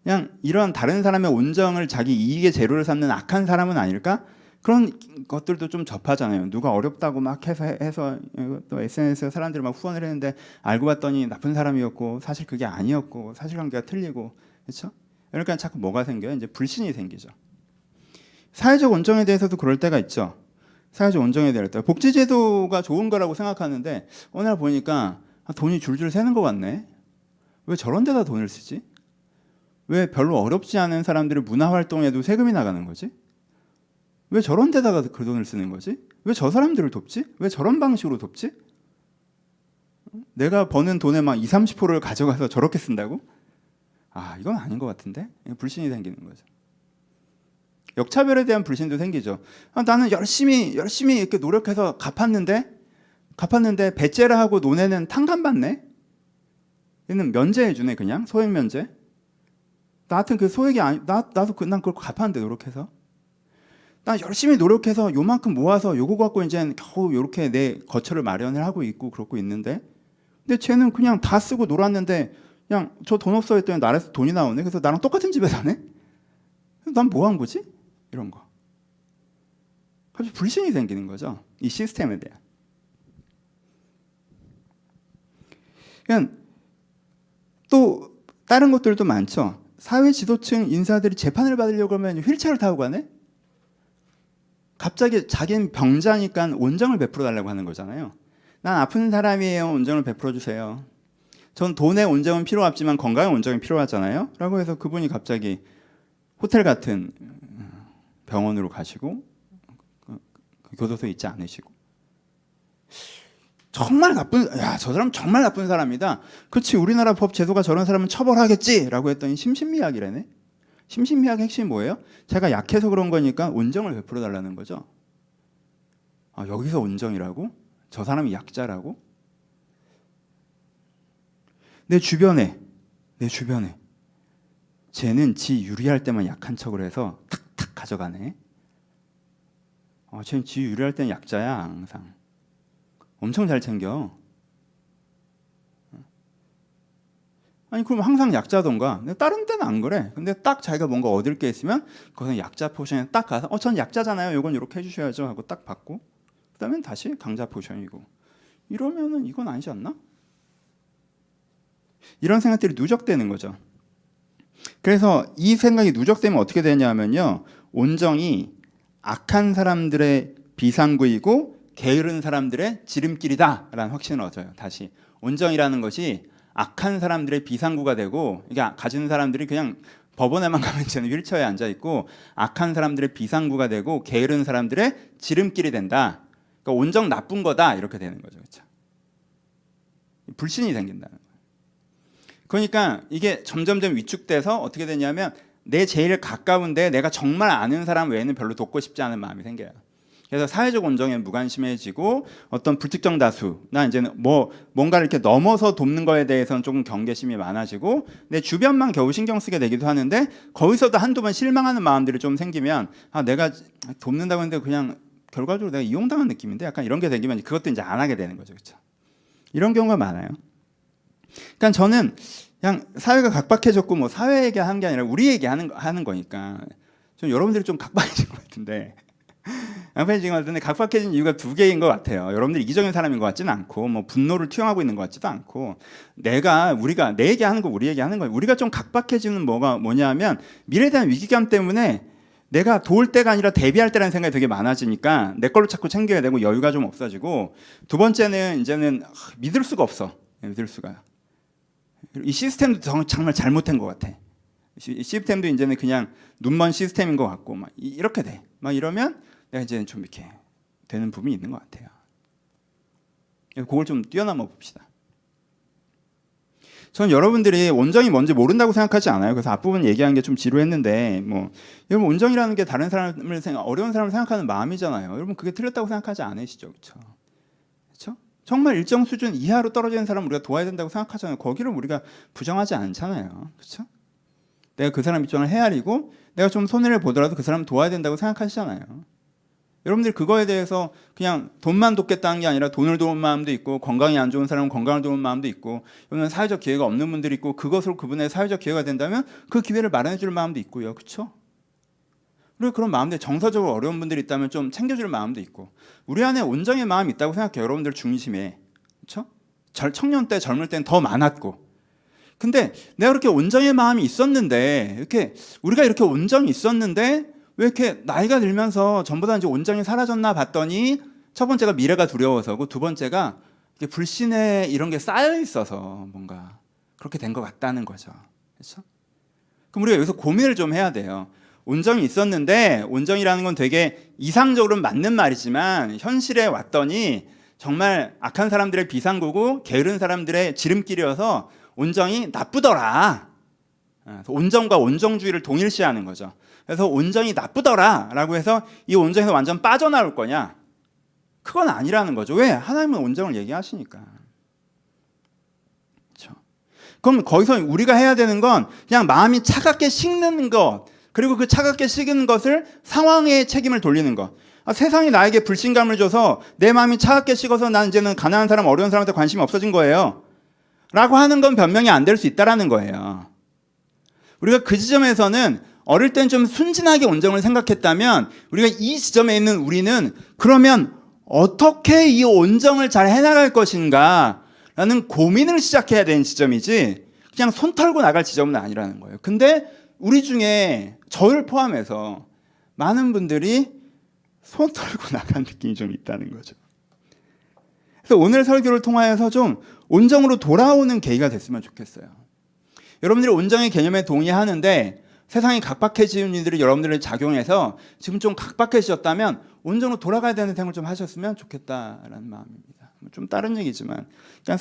그냥 이런 다른 사람의 온정을 자기 이익의 재료를 삼는 악한 사람은 아닐까? 그런 것들도 좀 접하잖아요. 누가 어렵다고 막 해서 또 SNS에 사람들이 막 후원을 했는데 알고 봤더니 나쁜 사람이었고 사실 그게 아니었고 사실관계가 틀리고 그렇죠? 그러니까 자꾸 뭐가 생겨요? 이제 불신이 생기죠. 사회적 온정에 대해서도 그럴 때가 있죠. 사회적 온정에 대할 때 복지제도가 좋은 거라고 생각하는데 어느 날 보니까 돈이 줄줄 새는 것 같네. 왜 저런 데다 돈을 쓰지? 왜 별로 어렵지 않은 사람들의 문화활동에도 세금이 나가는 거지? 왜 저런 데다가 그 돈을 쓰는 거지? 왜 저 사람들을 돕지? 왜 저런 방식으로 돕지? 내가 버는 돈의 막 20, 30%를 가져가서 저렇게 쓴다고? 이건 아닌 것 같은데? 불신이 생기는 거죠. 역차별에 대한 불신도 생기죠. 나는 열심히 이렇게 노력해서 갚았는데 배째라 하고 논에는 탕감받네? 얘는 면제해주네 그냥 소액 면제. 나 같은 그 소액이 나도 난 그걸 갚았는데 노력해서. 난 열심히 노력해서 요만큼 모아서 요거 갖고 이제 겨우 요렇게 내 거처를 마련을 하고 있고 그러고 있는데 근데 쟤는 그냥 다 쓰고 놀았는데 그냥 저 돈 없어 했더니 나라에서 돈이 나오네. 그래서 나랑 똑같은 집에 사네. 난 뭐 한 거지? 이런 거. 갑자기 불신이 생기는 거죠. 이 시스템에 대한. 그냥 또 다른 것들도 많죠. 사회 지도층 인사들이 재판을 받으려고 하면 휠체어를 타고 가네. 갑자기 자기는 병자니까 온정을 베풀어 달라고 하는 거잖아요. 난 아픈 사람이에요. 온정을 베풀어 주세요. 전 돈의 온정은 필요 없지만 건강의 온정이 필요하잖아요. 라고 해서 그분이 갑자기 호텔 같은 병원으로 가시고 그 교도소에 있지 않으시고 정말 저 사람 정말 나쁜 사람이다. 그렇지 우리나라 법 제도가 저런 사람은 처벌하겠지 라고 했더니 심신미약이라네. 심신미약 핵심이 뭐예요? 제가 약해서 그런 거니까 온정을 베풀어 달라는 거죠. 여기서 온정이라고? 저 사람이 약자라고? 내 주변에 쟤는 지 유리할 때만 약한 척을 해서 탁탁 가져가네. 쟤는 지 유리할 때는 약자야 항상. 엄청 잘 챙겨. 아니 그럼 항상 약자던가. 근데 다른 데는 안 그래. 근데 딱 자기가 뭔가 얻을 게 있으면 거기서 약자 포션에 딱 가서 전 약자잖아요. 이건 이렇게 해주셔야죠 하고 딱 받고 그다음엔 다시 강자 포션이고 이러면은 이건 아니지 않나? 이런 생각들이 누적되는 거죠. 그래서 이 생각이 누적되면 어떻게 되냐면요. 온정이 악한 사람들의 비상구이고 게으른 사람들의 지름길이다라는 확신을 얻어요. 다시 온정이라는 것이 악한 사람들의 비상구가 되고 이게 가지는 사람들이 그냥 법원에만 가면 저는 휠체어에 앉아 있고 악한 사람들의 비상구가 되고 게으른 사람들의 지름길이 된다. 그러니까 온정 나쁜 거다 이렇게 되는 거죠. 그렇죠? 불신이 생긴다는 거예요. 그러니까 이게 점점점 위축돼서 어떻게 되냐면 내 제일 가까운데 내가 정말 아는 사람 외에는 별로 돕고 싶지 않은 마음이 생겨요. 그래서 사회적 온정에 무관심해지고 어떤 불특정 다수나 이제는 뭔가를 이렇게 넘어서 돕는 거에 대해서는 조금 경계심이 많아지고 내 주변만 겨우 신경 쓰게 되기도 하는데 거기서도 한두 번 실망하는 마음들이 좀 생기면 내가 돕는다고 했는데 그냥 결과적으로 내가 이용당한 느낌인데 약간 이런 게 생기면 그것도 이제 안 하게 되는 거죠. 그렇죠? 이런 경우가 많아요. 그러니까 저는 그냥 사회가 각박해졌고 뭐 사회 얘기하는 게 아니라 우리 얘기하는 거니까 좀 여러분들이 좀 각박해진 것 같은데 각박해진 것 같은데 각박해진 이유가 두 개인 것 같아요. 여러분들이 이기적인 사람인 것 같지는 않고 뭐 분노를 투영하고 있는 것 같지도 않고 우리가 내 얘기하는 거 우리 얘기하는 거예요. 우리가 좀 각박해지는 뭐냐면 미래에 대한 위기감 때문에 내가 도울 때가 아니라 대비할 때라는 생각이 되게 많아지니까 내 걸로 자꾸 챙겨야 되고 여유가 좀 없어지고 두 번째는 이제는 믿을 수가 없어. 믿을 수가. 이 시스템도 정말 잘못된 것 같아. 이 시스템도 이제는 그냥 눈먼 시스템인 것 같고 막 이렇게 돼. 막 이러면 내가 이제는 좀 이렇게 되는 부분이 있는 것 같아요. 그걸 좀 뛰어넘어 봅시다. 저는 여러분들이 온정이 뭔지 모른다고 생각하지 않아요. 그래서 앞부분 얘기하는 게 좀 지루했는데 여러분 온정이라는 게 다른 사람을 어려운 사람을 생각하는 마음이잖아요. 여러분 그게 틀렸다고 생각하지 않으시죠, 그렇죠? 그렇죠? 정말 일정 수준 이하로 떨어지는 사람을 우리가 도와야 된다고 생각하잖아요. 거기를 우리가 부정하지 않잖아요. 그렇죠? 내가 그 사람 입장을 헤아리고 내가 좀 손해를 보더라도 그 사람을 도와야 된다고 생각하시잖아요. 여러분들이 그거에 대해서 그냥 돈만 돕겠다는 게 아니라 돈을 도울 마음도 있고 건강이 안 좋은 사람은 건강을 도울 마음도 있고 여러분 사회적 기회가 없는 분들이 있고 그것으로 그분의 사회적 기회가 된다면 그 기회를 마련해 줄 마음도 있고요. 그렇죠? 그리고 그런 마음들 정서적으로 어려운 분들이 있다면 좀 챙겨줄 마음도 있고 우리 안에 온정의 마음이 있다고 생각해요. 여러분들 중심에. 그렇죠? 청년 때 젊을 때는 더 많았고 근데 내가 그렇게 온정의 마음이 있었는데 우리가 이렇게 온정이 있었는데 왜 이렇게 나이가 들면서 전부 다 이제 온정이 사라졌나 봤더니 첫 번째가 미래가 두려워서고 두 번째가 불신에 이런 게 쌓여 있어서 뭔가 그렇게 된 것 같다는 거죠. 그렇죠? 그럼 우리가 여기서 고민을 좀 해야 돼요. 온정이 있었는데 온정이라는 건 되게 이상적으로는 맞는 말이지만 현실에 왔더니 정말 악한 사람들의 비상구고 게으른 사람들의 지름길이어서 온정이 나쁘더라. 온정과 온정주의를 동일시하는 거죠. 그래서 온정이 나쁘더라 라고 해서 이 온정에서 완전 빠져나올 거냐? 그건 아니라는 거죠. 왜? 하나님은 온정을 얘기하시니까. 그렇죠? 그럼 거기서 우리가 해야 되는 건 그냥 마음이 차갑게 식는 것 그리고 그 차갑게 식은 것을 상황에 책임을 돌리는 것. 세상이 나에게 불신감을 줘서 내 마음이 차갑게 식어서 난 이제는 가난한 사람 어려운 사람한테 관심이 없어진 거예요 라고 하는 건 변명이 안 될 수 있다는 거예요. 우리가 그 지점에서는 어릴 땐 좀 순진하게 온정을 생각했다면 우리가 이 지점에 있는 우리는 그러면 어떻게 이 온정을 잘 해나갈 것인가 라는 고민을 시작해야 되는 지점이지 그냥 손 털고 나갈 지점은 아니라는 거예요. 근데 우리 중에 저를 포함해서 많은 분들이 손 털고 나간 느낌이 좀 있다는 거죠. 그래서 오늘 설교를 통하여서 좀 온정으로 돌아오는 계기가 됐으면 좋겠어요. 여러분들이 온정의 개념에 동의하는데 세상이 각박해지는 일들이 여러분들을 작용해서 지금 좀 각박해지셨다면 온정으로 돌아가야 되는 생각을 좀 하셨으면 좋겠다라는 마음입니다. 좀 다른 얘기지만 그냥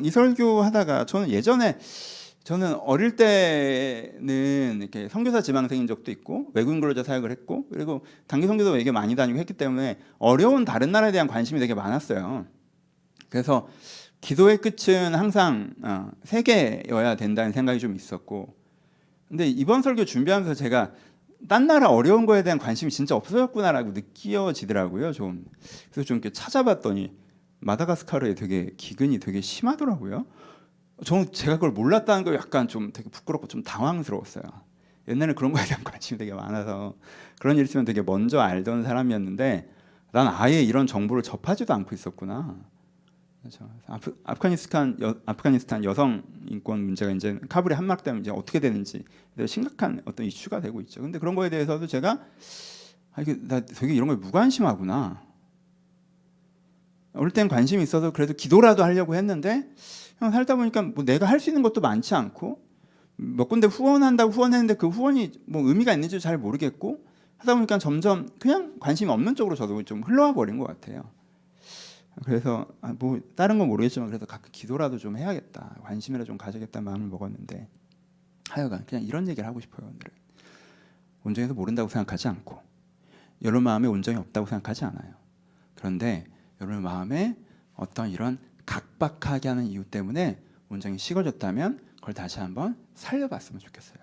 이 설교 하다가 저는 어릴 때는 이렇게 선교사 지망생인 적도 있고 외국인 근로자 사역을 했고 그리고 단기 선교도 되게 많이 다니고 했기 때문에 어려운 다른 나라에 대한 관심이 되게 많았어요. 그래서 기도의 끝은 항상 세계여야 된다는 생각이 좀 있었고 근데 이번 설교 준비하면서 제가 딴 나라 어려운 거에 대한 관심이 진짜 없어졌구나라고 느껴지더라고요. 그래서 좀 이렇게 찾아봤더니 마다가스카르에 되게 기근이 되게 심하더라고요. 저는 제가 그걸 몰랐다는 거 약간 좀 되게 부끄럽고 좀 당황스러웠어요. 옛날에 그런 거에 대한 관심이 되게 많아서 그런 일 있으면 되게 먼저 알던 사람이었는데 난 아예 이런 정보를 접하지도 않고 있었구나. 그렇죠. 아프가니스탄 여성 인권 문제가 이제 카불이 함락되면 이제 어떻게 되는지 심각한 어떤 이슈가 되고 있죠. 근데 그런 거에 대해서도 제가 이게 나 되게 이런 거에 무관심하구나. 어릴 땐 관심이 있어서 그래도 기도라도 하려고 했는데 살다 보니까 뭐 내가 할 수 있는 것도 많지 않고 몇 군데 후원한다고 후원했는데 그 후원이 뭐 의미가 있는지 잘 모르겠고 하다 보니까 점점 그냥 관심이 없는 쪽으로 저도 좀 흘러와 버린 것 같아요. 그래서 뭐 다른 건 모르겠지만 그래도 가끔 기도라도 좀 해야겠다, 관심이라도 좀 가져야겠다는 마음을 먹었는데 하여간 그냥 이런 얘기를 하고 싶어요. 오늘은 온정에서 모른다고 생각하지 않고 여러분 마음에 온정이 없다고 생각하지 않아요. 그런데 여러분 마음에 어떤 이런 각박하게 하는 이유 때문에 온정이 식어졌다면 그걸 다시 한번 살려봤으면 좋겠어요.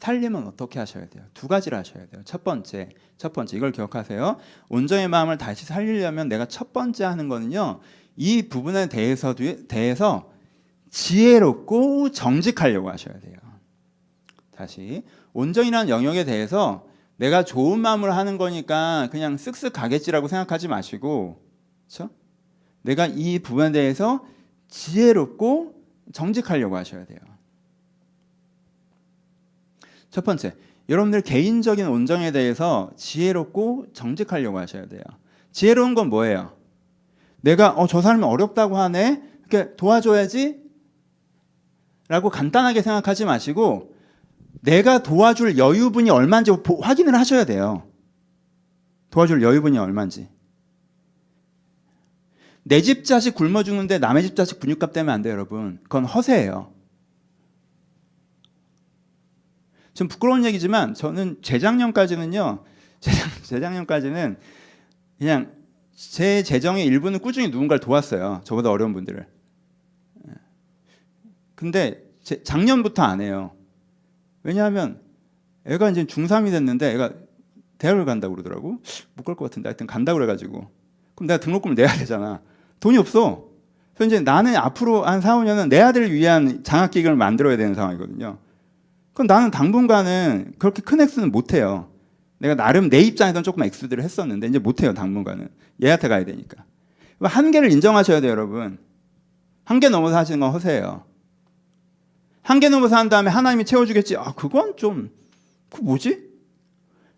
살리면 어떻게 하셔야 돼요? 두 가지를 하셔야 돼요. 첫 번째 이걸 기억하세요. 온정의 마음을 다시 살리려면 내가 첫 번째 하는 거는요, 이 부분에 대해서 지혜롭고 정직하려고 하셔야 돼요. 다시 온정이라는 영역에 대해서 내가 좋은 마음으로 하는 거니까 그냥 쓱쓱 가겠지라고 생각하지 마시고, 그렇죠? 내가 이 부분에 대해서 지혜롭고 정직하려고 하셔야 돼요. 첫 번째, 여러분들 개인적인 온정에 대해서 지혜롭고 정직하려고 하셔야 돼요. 지혜로운 건 뭐예요? 내가 저 사람이 어렵다고 하네, 그러니까 도와줘야지 라고 간단하게 생각하지 마시고 내가 도와줄 여유분이 얼마인지 확인을 하셔야 돼요. 도와줄 여유분이 얼마인지. 내 집 자식 굶어 죽는데 남의 집 자식 분유값 때문에 안 돼요, 여러분. 그건 허세예요. 좀 부끄러운 얘기지만 저는 재작년까지는 그냥 제 재정의 일부는 꾸준히 누군가를 도왔어요. 저보다 어려운 분들을. 근데 작년부터 안 해요. 왜냐하면 애가 이제 중3이 됐는데 애가 대학을 간다고 그러더라고. 못 갈 것 같은데 하여튼 간다고 그래가지고. 그럼 내가 등록금을 내야 되잖아. 돈이 없어. 그래서 이제 나는 앞으로 한 4, 5년은 내 아들을 위한 장학기금을 만들어야 되는 상황이거든요. 그럼 나는 당분간은 그렇게 큰 액수는 못 해요. 내가 나름 내 입장에서는 조금 액수들을 했었는데 이제 못 해요, 당분간은. 얘한테 가야 되니까. 한계를 인정하셔야 돼요, 여러분. 한계 넘어서 하시는 건 허세예요. 한계 넘어서 한 다음에 하나님이 채워주겠지. 그건 좀, 뭐지?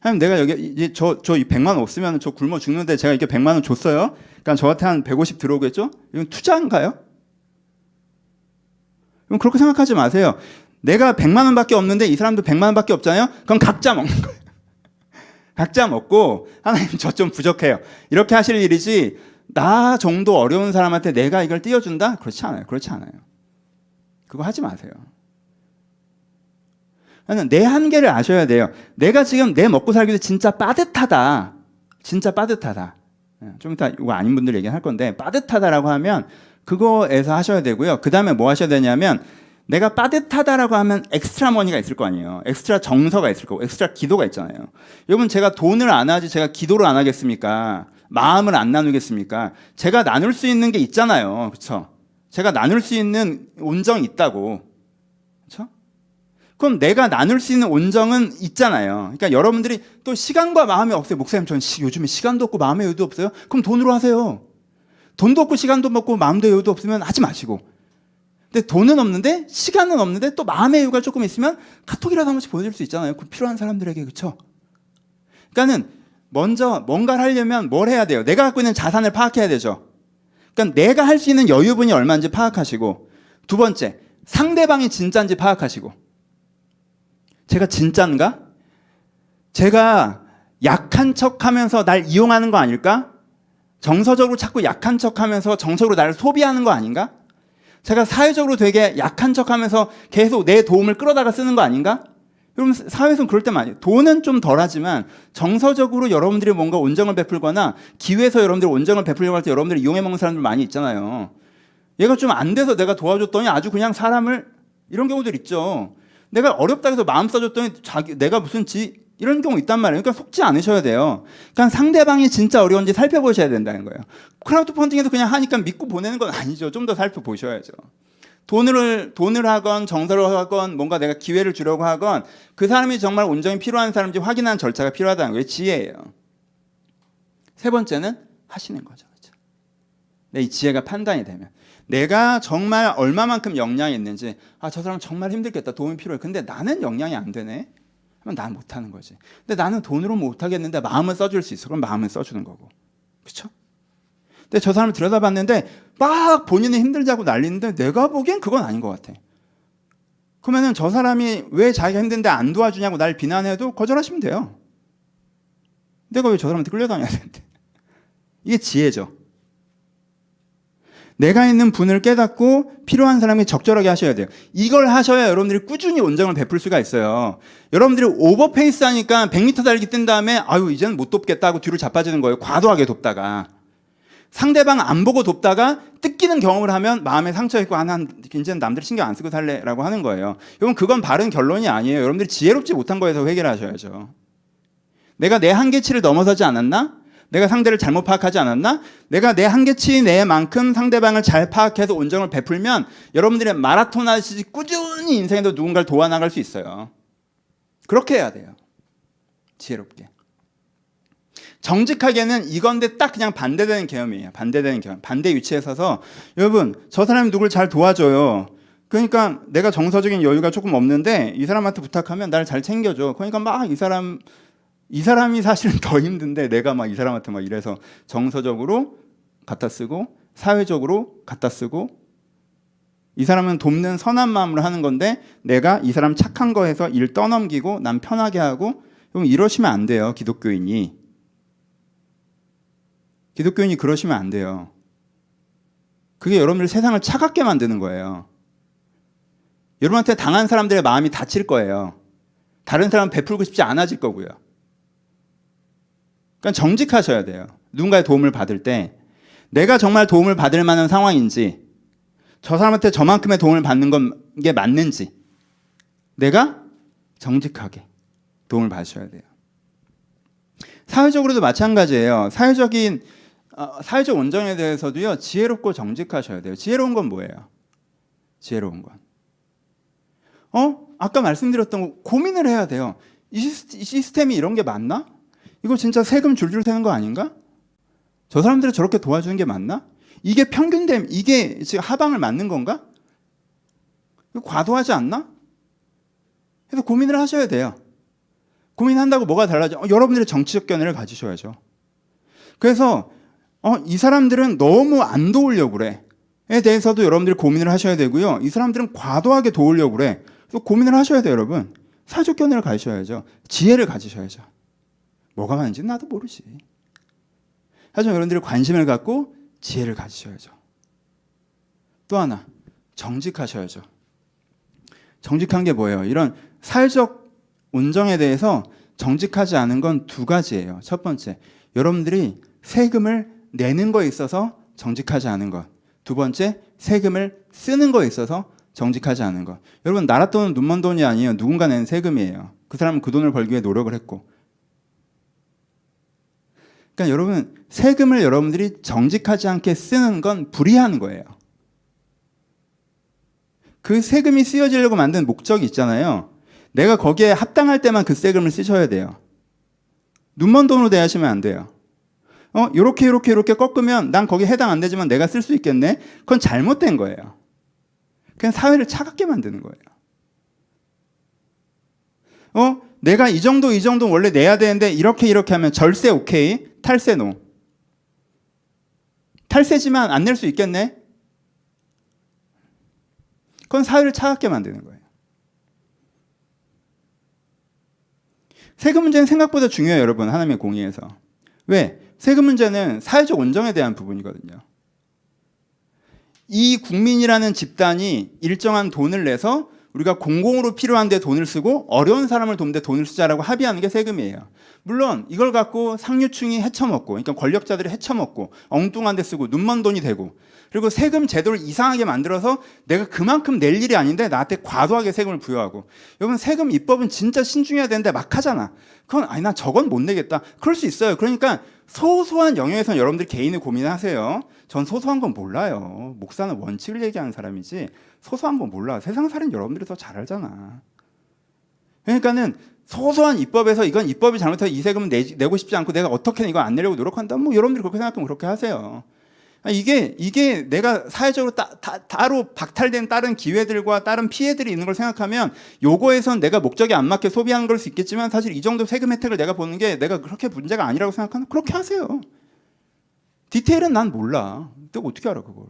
하나님 내가 여기, 이제 저 100만 원 없으면 저 굶어 죽는데 제가 이렇게 100만 원 줬어요? 그러니까 저한테 한 150 들어오겠죠? 이건 투자인가요? 그럼 그렇게 생각하지 마세요. 내가 100만 원밖에 없는데 이 사람도 100만 원밖에 없잖아요? 그럼 각자 먹는 거예요. 각자 먹고 하나님 저 좀 부족해요. 이렇게 하실 일이지 나 정도 어려운 사람한테 내가 이걸 띄워준다? 그렇지 않아요. 그거 하지 마세요. 내 한계를 아셔야 돼요. 내가 지금 내 먹고 살기도 진짜 빠듯하다. 좀 이따 이거 아닌 분들 얘기할 건데 빠듯하다라고 하면 그거에서 하셔야 되고요. 그 다음에 뭐 하셔야 되냐면 내가 빠듯하다라고 하면 엑스트라 머니가 있을 거 아니에요. 엑스트라 정서가 있을 거고 엑스트라 기도가 있잖아요. 여러분 제가 돈을 안 하지 제가 기도를 안 하겠습니까? 마음을 안 나누겠습니까? 제가 나눌 수 있는 게 있잖아요. 그렇죠? 제가 나눌 수 있는 온정이 있다고. 그렇죠? 그럼 내가 나눌 수 있는 온정은 있잖아요. 그러니까 여러분들이 또 시간과 마음이 없어요. 목사님 저는 요즘에 시간도 없고 마음의 여유도 없어요. 그럼 돈으로 하세요. 돈도 없고 시간도 없고 마음도 여유도 없으면 하지 마시고. 근데 돈은 없는데 시간은 없는데 또 마음의 여유가 조금 있으면 카톡이라도 한 번씩 보내줄 수 있잖아요. 그 필요한 사람들에게. 그렇죠? 그러니까는 먼저 뭔가를 하려면 뭘 해야 돼요? 내가 갖고 있는 자산을 파악해야 되죠. 그러니까 내가 할 수 있는 여유분이 얼마인지 파악하시고, 두 번째 상대방이 진짜인지 파악하시고. 제가 진짠가? 제가 약한 척하면서 날 이용하는 거 아닐까? 정서적으로 자꾸 약한 척하면서 정서적으로 나를 소비하는 거 아닌가? 제가 사회적으로 되게 약한 척하면서 계속 내 도움을 끌어다가 쓰는 거 아닌가? 여러분 사회에서는 그럴 때 많이 돈은 좀 덜하지만 정서적으로 여러분들이 뭔가 온정을 베풀거나 기회에서 여러분들이 온정을 베풀려고 할 때 여러분들이 이용해 먹는 사람들 많이 있잖아요. 얘가 좀 안 돼서 내가 도와줬더니 아주 그냥 사람을 이런 경우들 있죠. 내가 어렵다 해서 마음 써줬더니 내가 무슨 이런 경우 있단 말이에요. 그러니까 속지 않으셔야 돼요. 그러니까 상대방이 진짜 어려운지 살펴보셔야 된다는 거예요. 크라우드 펀딩에서 그냥 하니까 믿고 보내는 건 아니죠. 좀 더 살펴보셔야죠. 돈을 하건 정서를 하건 뭔가 내가 기회를 주려고 하건 그 사람이 정말 온전히 필요한 사람인지 확인하는 절차가 필요하다는 거예요. 지혜예요. 세 번째는 하시는 거죠. 그렇죠? 이 지혜가 판단이 되면 내가 정말 얼마만큼 역량이 있는지, 저 사람 정말 힘들겠다, 도움이 필요해. 근데 나는 역량이 안 되네. 그러면 난 못하는 거지. 근데 나는 돈으로 못하겠는데 마음은 써줄 수 있어. 그럼 마음은 써주는 거고. 그렇죠? 근데 저 사람을 들여다봤는데 막 본인은 힘들다고 난리는데 내가 보기엔 그건 아닌 것 같아. 그러면은 저 사람이 왜 자기가 힘든데 안 도와주냐고 날 비난해도 거절하시면 돼요. 내가 왜 저 사람한테 끌려다녀야 되는데. 이게 지혜죠. 내가 있는 분을 깨닫고 필요한 사람이 적절하게 하셔야 돼요. 이걸 하셔야 여러분들이 꾸준히 온정을 베풀 수가 있어요. 여러분들이 오버페이스 하니까 100m 달리기 뛴 다음에 이제는 못 돕겠다 하고 뒤로 자빠지는 거예요. 과도하게 돕다가. 상대방 안 보고 돕다가 뜯기는 경험을 하면 마음에 상처 있고 이제는 남들 신경 안 쓰고 살래라고 하는 거예요. 여러분 그건 바른 결론이 아니에요. 여러분들이 지혜롭지 못한 거에서 해결하셔야죠. 내가 내 한계치를 넘어서지 않았나? 내가 상대를 잘못 파악하지 않았나? 내가 내 한계치 내만큼 상대방을 잘 파악해서 온정을 베풀면 여러분들의 마라톤 하시지 꾸준히 인생에도 누군가를 도와나갈 수 있어요. 그렇게 해야 돼요. 지혜롭게. 정직하게는 이건데 딱 그냥 반대되는 개념이에요. 반대되는 개념. 반대 위치에 서서 여러분 저 사람이 누굴 잘 도와줘요. 그러니까 내가 정서적인 여유가 조금 없는데 이 사람한테 부탁하면 나를 잘 챙겨줘. 그러니까 막 이 사람이 사실은 더 힘든데 내가 막 이 사람한테 막 이래서 정서적으로 갖다 쓰고 사회적으로 갖다 쓰고 이 사람은 돕는 선한 마음으로 하는 건데 내가 이 사람 착한 거 해서 일 떠넘기고 남 편하게 하고 그럼 이러시면 안 돼요. 기독교인이 그러시면 안 돼요. 그게 여러분들 세상을 차갑게 만드는 거예요. 여러분한테 당한 사람들의 마음이 다칠 거예요. 다른 사람 베풀고 싶지 않아질 거고요. 그러니까 정직하셔야 돼요. 누군가의 도움을 받을 때 내가 정말 도움을 받을 만한 상황인지 저 사람한테 저만큼의 도움을 받는 게 맞는지 내가 정직하게 도움을 받으셔야 돼요. 사회적으로도 마찬가지예요. 사회적 온정에 대해서도요. 지혜롭고 정직하셔야 돼요. 지혜로운 건 뭐예요? 지혜로운 건 아까 말씀드렸던 거 고민을 해야 돼요. 이 시스템이 이런 게 맞나? 이거 진짜 세금 줄줄 새는 거 아닌가? 저 사람들을 저렇게 도와주는 게 맞나? 이게 평균됨, 이게 지금 하방을 맞는 건가? 이거 과도하지 않나? 그래서 고민을 하셔야 돼요. 고민한다고 뭐가 달라져? 여러분들의 정치적 견해를 가지셔야죠. 그래서 이 사람들은 너무 안 도우려고 그래. 에 대해서도 여러분들이 고민을 하셔야 되고요. 이 사람들은 과도하게 도우려고 그래. 그래서 고민을 하셔야 돼요, 여러분. 사회적 견해를 가지셔야죠. 지혜를 가지셔야죠. 뭐가 맞는지는 나도 모르지. 하지만 여러분들이 관심을 갖고 지혜를 가지셔야죠. 또 하나, 정직하셔야죠. 정직한 게 뭐예요? 이런 사회적 온정에 대해서 정직하지 않은 건 두 가지예요. 첫 번째, 여러분들이 세금을 내는 거에 있어서 정직하지 않은 것. 두 번째, 세금을 쓰는 거에 있어서 정직하지 않은 것. 여러분, 나라 돈은 눈 먼 돈이 아니에요. 누군가 낸 세금이에요. 그 사람은 그 돈을 벌기 위해 노력을 했고. 그러니까 여러분, 세금을 여러분들이 정직하지 않게 쓰는 건 불이한 거예요. 그 세금이 쓰여지려고 만든 목적이 있잖아요. 내가 거기에 합당할 때만 그 세금을 쓰셔야 돼요. 눈먼 돈으로 대하시면 안 돼요. 요렇게 꺾으면 난 거기에 해당 안 되지만 내가 쓸 수 있겠네? 그건 잘못된 거예요. 그냥 사회를 차갑게 만드는 거예요. 내가 이 정도 원래 내야 되는데 이렇게 하면 절세 오케이, 탈세 노. 탈세지만 안 낼 수 있겠네? 그건 사회를 차갑게 만드는 거예요. 세금 문제는 생각보다 중요해요, 여러분. 하나님의 공의에서. 왜? 세금 문제는 사회적 온정에 대한 부분이거든요. 이 국민이라는 집단이 일정한 돈을 내서 우리가 공공으로 필요한 데 돈을 쓰고 어려운 사람을 돕는 데 돈을 쓰자라고 합의하는 게 세금이에요. 물론 이걸 갖고 상류층이 헤쳐먹고, 그러니까 권력자들이 헤쳐먹고 엉뚱한 데 쓰고 눈먼 돈이 되고, 그리고 세금 제도를 이상하게 만들어서 내가 그만큼 낼 일이 아닌데 나한테 과도하게 세금을 부여하고. 여러분, 세금 입법은 진짜 신중해야 되는데 막 하잖아. 그건 나 저건 못 내겠다. 그럴 수 있어요. 그러니까 소소한 영역에서는 여러분들이 개인의 고민을 하세요. 전 소소한 건 몰라요. 목사는 원칙을 얘기하는 사람이지 소소한 건 몰라. 세상살이는 여러분들이 더 잘 알잖아. 그러니까는 소소한 입법에서 이건 입법이 잘못해서 이 세금은 내고 싶지 않고 내가 어떻게든 이거 안 내려고 노력한다. 뭐 여러분들이 그렇게 생각하면 그렇게 하세요. 이게 내가 사회적으로 따로 박탈된 다른 기회들과 다른 피해들이 있는 걸 생각하면 요거에선 내가 목적에 안 맞게 소비하는 걸 수 있겠지만 사실 이 정도 세금 혜택을 내가 보는 게 내가 그렇게 문제가 아니라고 생각하면 그렇게 하세요. 디테일은 난 몰라. 내가 어떻게 알아 그걸.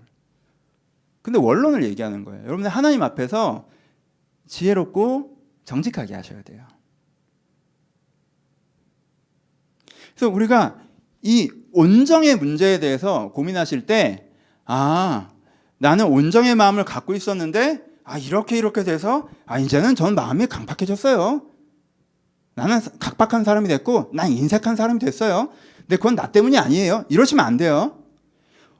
근데 원론을 얘기하는 거예요. 여러분들 하나님 앞에서 지혜롭고 정직하게 하셔야 돼요. 그래서 우리가 이 온정의 문제에 대해서 고민하실 때, 나는 온정의 마음을 갖고 있었는데, 이렇게 돼서, 이제는 전 마음이 강팍해졌어요. 나는 각박한 사람이 됐고, 난 인색한 사람이 됐어요. 근데 그건 나 때문이 아니에요. 이러시면 안 돼요.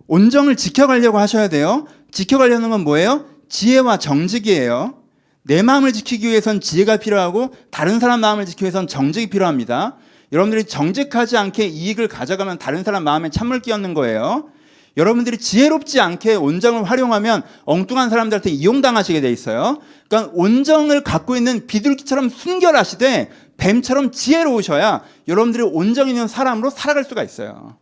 온정을 지켜가려고 하셔야 돼요. 지켜가려는 건 뭐예요? 지혜와 정직이에요. 내 마음을 지키기 위해선 지혜가 필요하고, 다른 사람 마음을 지키기 위해선 정직이 필요합니다. 여러분들이 정직하지 않게 이익을 가져가면 다른 사람 마음에 찬물 끼얹는 거예요. 여러분들이 지혜롭지 않게 온정을 활용하면 엉뚱한 사람들한테 이용당하시게 돼 있어요. 그러니까 온정을 갖고 있는 비둘기처럼 순결하시되 뱀처럼 지혜로우셔야 여러분들이 온정 있는 사람으로 살아갈 수가 있어요.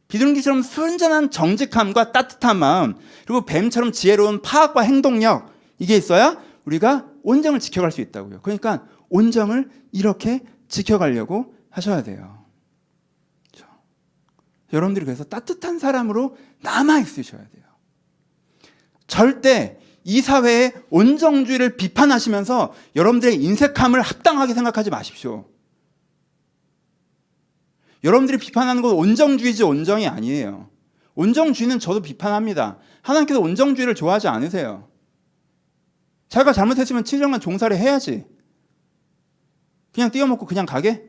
비둘기처럼 순전한 정직함과 따뜻한 마음, 그리고 뱀처럼 지혜로운 파악과 행동력, 이게 있어야 우리가 온정을 지켜갈 수 있다고요. 그러니까 온정을 이렇게 지켜가려고 하셔야 돼요. 그렇죠? 여러분들이 그래서 따뜻한 사람으로 남아있으셔야 돼요. 절대 이 사회의 온정주의를 비판하시면서 여러분들의 인색함을 합당하게 생각하지 마십시오. 여러분들이 비판하는 건 온정주의지 온정이 아니에요. 온정주의는 저도 비판합니다. 하나님께서 온정주의를 좋아하지 않으세요. 자기가 잘못했으면 7년간 종살이 해야지. 그냥 띄워먹고 그냥 가게?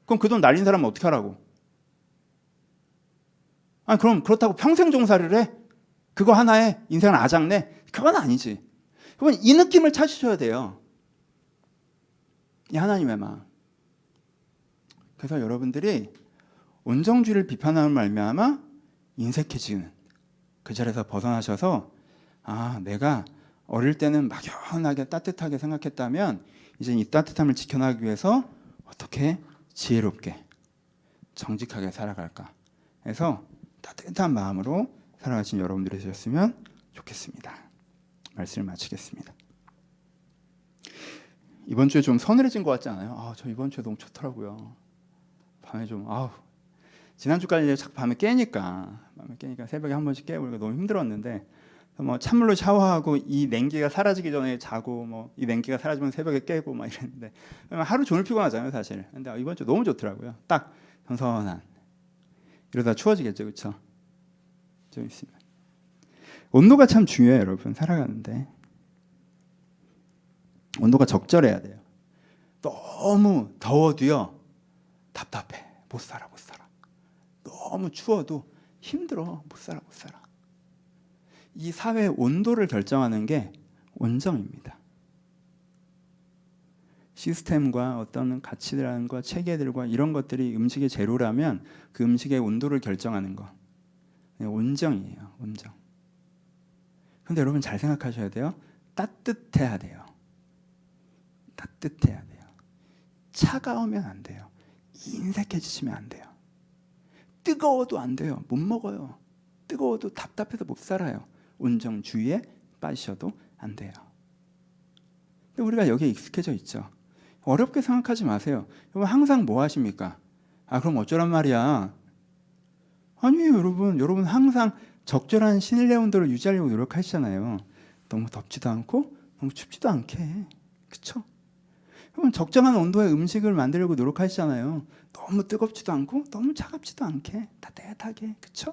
그럼 그 돈 날린 사람은 어떻게 하라고? 그럼 그렇다고 평생 종살이를 해? 그거 하나에 인생을 아작내? 그건 아니지. 그건 이 느낌을 찾으셔야 돼요. 이 하나님의 마음. 그래서 여러분들이 온정주의를 비판하는 말미암아 인색해지는 그 자리에서 벗어나셔서 내가 어릴 때는 막연하게 따뜻하게 생각했다면 이제 이 따뜻함을 지켜나가기 위해서 어떻게 지혜롭게 정직하게 살아갈까 해서 따뜻한 마음으로 살아가신 여러분들이 되셨으면 좋겠습니다. 말씀을 마치겠습니다. 이번 주에 좀 서늘해진 것 같지 않아요? 저 이번 주에 너무 좋더라고요. 밤에 좀 지난주까지 밤에 깨니까 새벽에 한 번씩 깨고 너무 힘들었는데 찬물로 샤워하고 이 냉기가 사라지기 전에 자고 이 냉기가 사라지면 새벽에 깨고 이랬는데 하루 종일 피곤하잖아요 사실. 근데 이번 주 너무 좋더라고요. 딱 선선한. 이러다 추워지겠죠, 그렇죠? 좀 있으면. 온도가 참 중요해요, 여러분. 살아가는데 온도가 적절해야 돼요. 너무 더워도요 답답해. 못 살아. 너무 추워도 힘들어. 못 살아. 이 사회의 온도를 결정하는 게 온정입니다. 시스템과 어떤 가치들과 체계들과 이런 것들이 음식의 재료라면 그 음식의 온도를 결정하는 거 온정이에요. 온정. 그런데 여러분 잘 생각하셔야 돼요. 따뜻해야 돼요. 차가우면 안 돼요. 인색해지시면 안 돼요. 뜨거워도 안 돼요. 못 먹어요. 뜨거워도 답답해서 못 살아요. 온정주의에 빠지셔도 안 돼요. 근데 우리가 여기에 익숙해져 있죠. 어렵게 생각하지 마세요. 여러분 항상 뭐 하십니까? 그럼 어쩌란 말이야. 아니에요, 여러분 항상 적절한 실내 온도를 유지하려고 노력하시잖아요. 너무 덥지도 않고 너무 춥지도 않게. 그렇죠? 여러분 적정한 온도의 음식을 만들려고 노력하시잖아요. 너무 뜨겁지도 않고 너무 차갑지도 않게 따뜻하게. 그렇죠?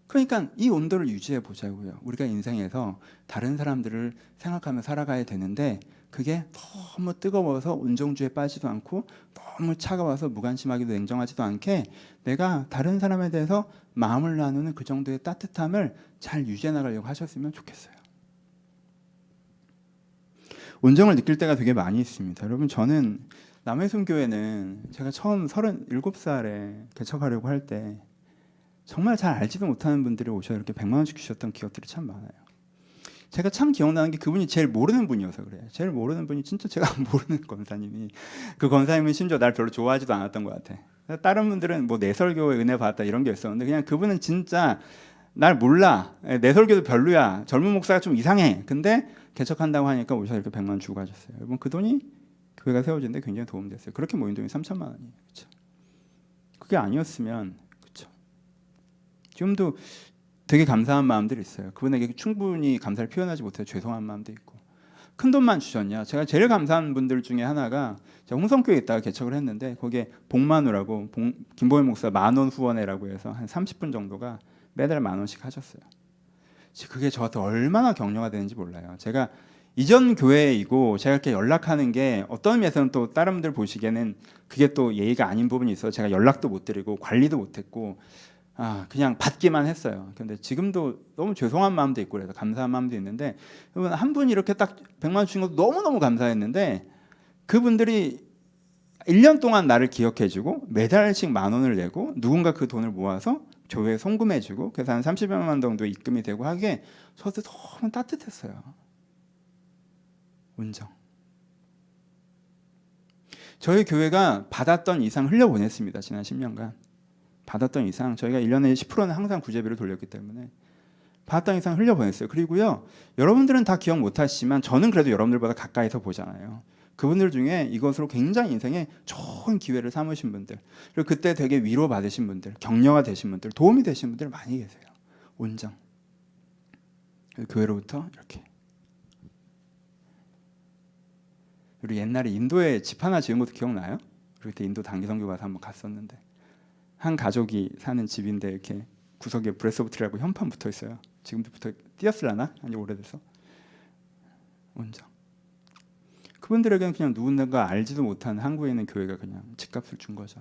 그러니까 이 온도를 유지해 보자고요. 우리가 인생에서 다른 사람들을 생각하며 살아가야 되는데 그게 너무 뜨거워서 온정주의에 빠지지도 않고 너무 차가워서 무관심하기도 냉정하지도 않게 내가 다른 사람에 대해서 마음을 나누는 그 정도의 따뜻함을 잘 유지해 나가려고 하셨으면 좋겠어요. 온정을 느낄 때가 되게 많이 있습니다. 여러분 저는 남해순교회는 제가 처음 37살에 개척하려고 할 때 정말 잘 알지도 못하는 분들이 오셔서 이렇게 100만 원씩 주셨던 기억들이 참 많아요. 제가 참 기억나는 게 그분이 제일 모르는 분이어서 그래요. 제일 모르는 분이 진짜 제가 모르는 권사님이, 그 권사님은 심지어 날 별로 좋아하지도 않았던 것 같아. 다른 분들은 뭐 내 설교에 은혜 받았다 이런 게 있었는데 그냥 그분은 진짜 날 몰라. 내 설교도 별로야. 젊은 목사가 좀 이상해. 근데 개척한다고 하니까 오셔서 이렇게 100만 원 주고 가셨어요. 여러분 그 돈이 교회가 세워지는데 굉장히 도움이 됐어요. 그렇게 모인 돈이 3천만 원이에요. 그렇죠? 그게 아니었으면, 그렇죠? 지금도 되게 감사한 마음들이 있어요. 그분에게 충분히 감사를 표현하지 못해서 죄송한 마음도 있고. 큰 돈만 주셨냐? 제가 제일 감사한 분들 중에 하나가 제가 홍성교회에 있다가 개척을 했는데 거기에 복만우라고 김보현 목사 10,000원 후원회라고 해서 한 30분 정도가 매달 10,000원씩 하셨어요. 그게 저한테 얼마나 격려가 되는지 몰라요. 제가 이전 교회이고 제가 이렇게 연락하는 게 어떤 의미에서는 또 다른 분들 보시기에는 그게 또 예의가 아닌 부분이 있어서 제가 연락도 못 드리고 관리도 못 했고 그냥 받기만 했어요. 근데 지금도 너무 죄송한 마음도 있고 그래서 감사한 마음도 있는데 한 분이 이렇게 딱 100만 원 주신 것도 너무너무 감사했는데 그분들이 1년 동안 나를 기억해주고 매달씩 10,000원을 내고 누군가 그 돈을 모아서 교회에 송금해주고 그래서 한 30여만 원 정도 입금이 되고 하기에 저도 너무 따뜻했어요. 온정. 저희 교회가 받았던 이상 흘려보냈습니다. 지난 10년간. 받았던 이상 저희가 1년에 10%는 항상 구제비를 돌렸기 때문에 받았던 이상 흘려보냈어요. 그리고요, 여러분들은 다 기억 못하시지만 저는 그래도 여러분들보다 가까이서 보잖아요. 그분들 중에 이것으로 굉장히 인생에 좋은 기회를 삼으신 분들, 그리고 그때 되게 위로받으신 분들, 격려가 되신 분들, 도움이 되신 분들 많이 계세요. 온정. 교회로부터 이렇게. 우리 옛날에 인도에 집 하나 지은 것도 기억나요? 우리 그때 인도 단기 선교 가서 한번 갔었는데 한 가족이 사는 집인데 이렇게 구석에 브레스 오브 트리라고 현판 붙어 있어요. 지금도 붙어 띄었을라나? 아니 오래돼서. 온정. 그분들에게는 그냥 누군가 알지도 못한 한국에 있는 교회가 그냥 집값을 준 거죠.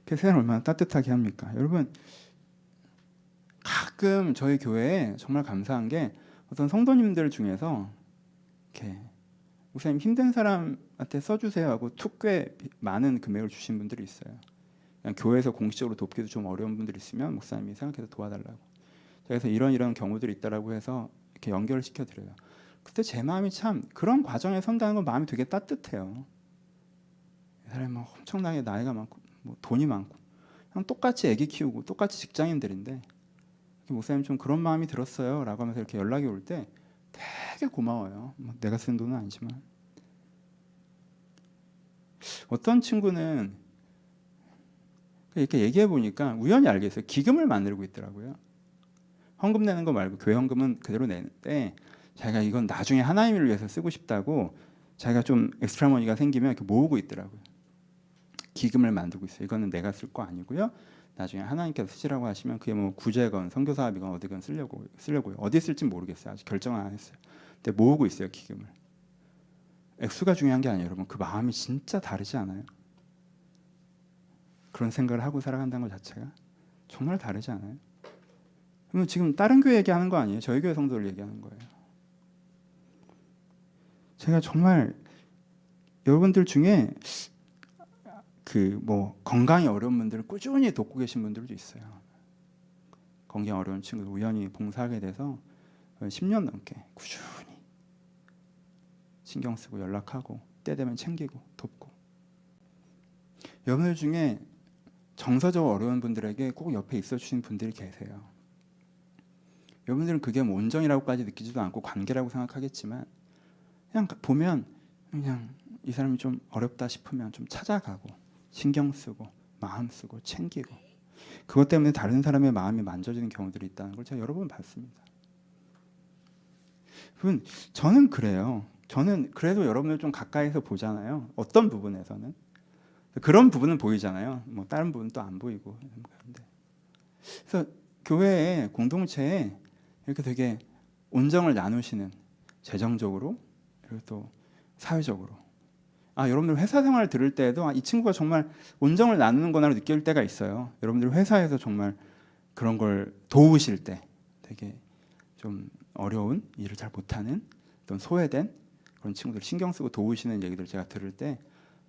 그 세상을 얼마나 따뜻하게 합니까? 여러분, 가끔 저희 교회에 정말 감사한 게 어떤 성도님들 중에서 이렇게 목사님 힘든 사람한테 써주세요 하고 툭 꽤 많은 금액을 주신 분들이 있어요. 그냥 교회에서 공식적으로 돕기도 좀 어려운 분들이 있으면 목사님이 생각해서 도와달라고. 그래서 이런 경우들이 있다라고 해서 이렇게 연결을 시켜드려요. 그때 제 마음이 참 그런 과정에 선다는 건 마음이 되게 따뜻해요. 사람이 뭐 엄청나게 나이가 많고 뭐 돈이 많고 그냥 똑같이 아기 키우고 똑같이 직장인들인데 목사님 좀 그런 마음이 들었어요 라고 하면서 이렇게 연락이 올 때 되게 고마워요. 뭐 내가 쓴 돈은 아니지만. 어떤 친구는 이렇게 얘기해 보니까 우연히 알게 됐어요. 기금을 만들고 있더라고요. 헌금 내는 거 말고 교회 헌금은 그대로 내는데 자기가 이건 나중에 하나님을 위해서 쓰고 싶다고 자기가 좀 엑스트라 머니가 생기면 이렇게 모으고 있더라고요. 기금을 만들고 있어요. 이거는 내가 쓸 거 아니고요. 나중에 하나님께서 쓰시라고 하시면 그게 뭐 구제건 선교 사업이건 어디건 쓰려고요. 어디 쓸지 모르겠어요. 아직 결정은 안 했어요. 근데 모으고 있어요. 기금을. 액수가 중요한 게 아니에요. 여러분. 그 마음이 진짜 다르지 않아요? 그런 생각을 하고 살아간다는 것 자체가 정말 다르지 않아요? 그러면 지금 다른 교회 얘기하는 거 아니에요? 저희 교회 성도를 얘기하는 거예요. 제가 정말 여러분들 중에 그 뭐 건강이 어려운 분들을 꾸준히 돕고 계신 분들도 있어요. 건강 어려운 친구들 우연히 봉사하게 돼서 10년 넘게 꾸준히 신경 쓰고 연락하고 때 되면 챙기고 돕고. 여러분들 중에 정서적으로 어려운 분들에게 꼭 옆에 있어 주신 분들이 계세요. 여러분들은 그게 뭐 온정이라고까지 느끼지도 않고 관계라고 생각하겠지만 그냥 보면 그냥 이 사람이 좀 어렵다 싶으면 좀 찾아가고 신경 쓰고 마음 쓰고 챙기고 그것 때문에 다른 사람의 마음이 만져지는 경우들이 있다는 걸 제가 여러 번 봤습니다. 저는 그래요. 저는 그래도 여러분들 좀 가까이서 보잖아요. 어떤 부분에서는 그런 부분은 보이잖아요. 뭐 다른 부분은 또 안 보이고. 그래서 교회에 공동체에 이렇게 되게 온정을 나누시는 재정적으로 그리고 또 사회적으로. 여러분들 회사 생활을 들을 때에도 이 친구가 정말 온정을 나누는구나 느낄 때가 있어요. 여러분들 회사에서 정말 그런 걸 도우실 때 되게 좀 어려운 일을 잘 못하는 어떤 소외된 그런 친구들 신경 쓰고 도우시는 얘기들 제가 들을 때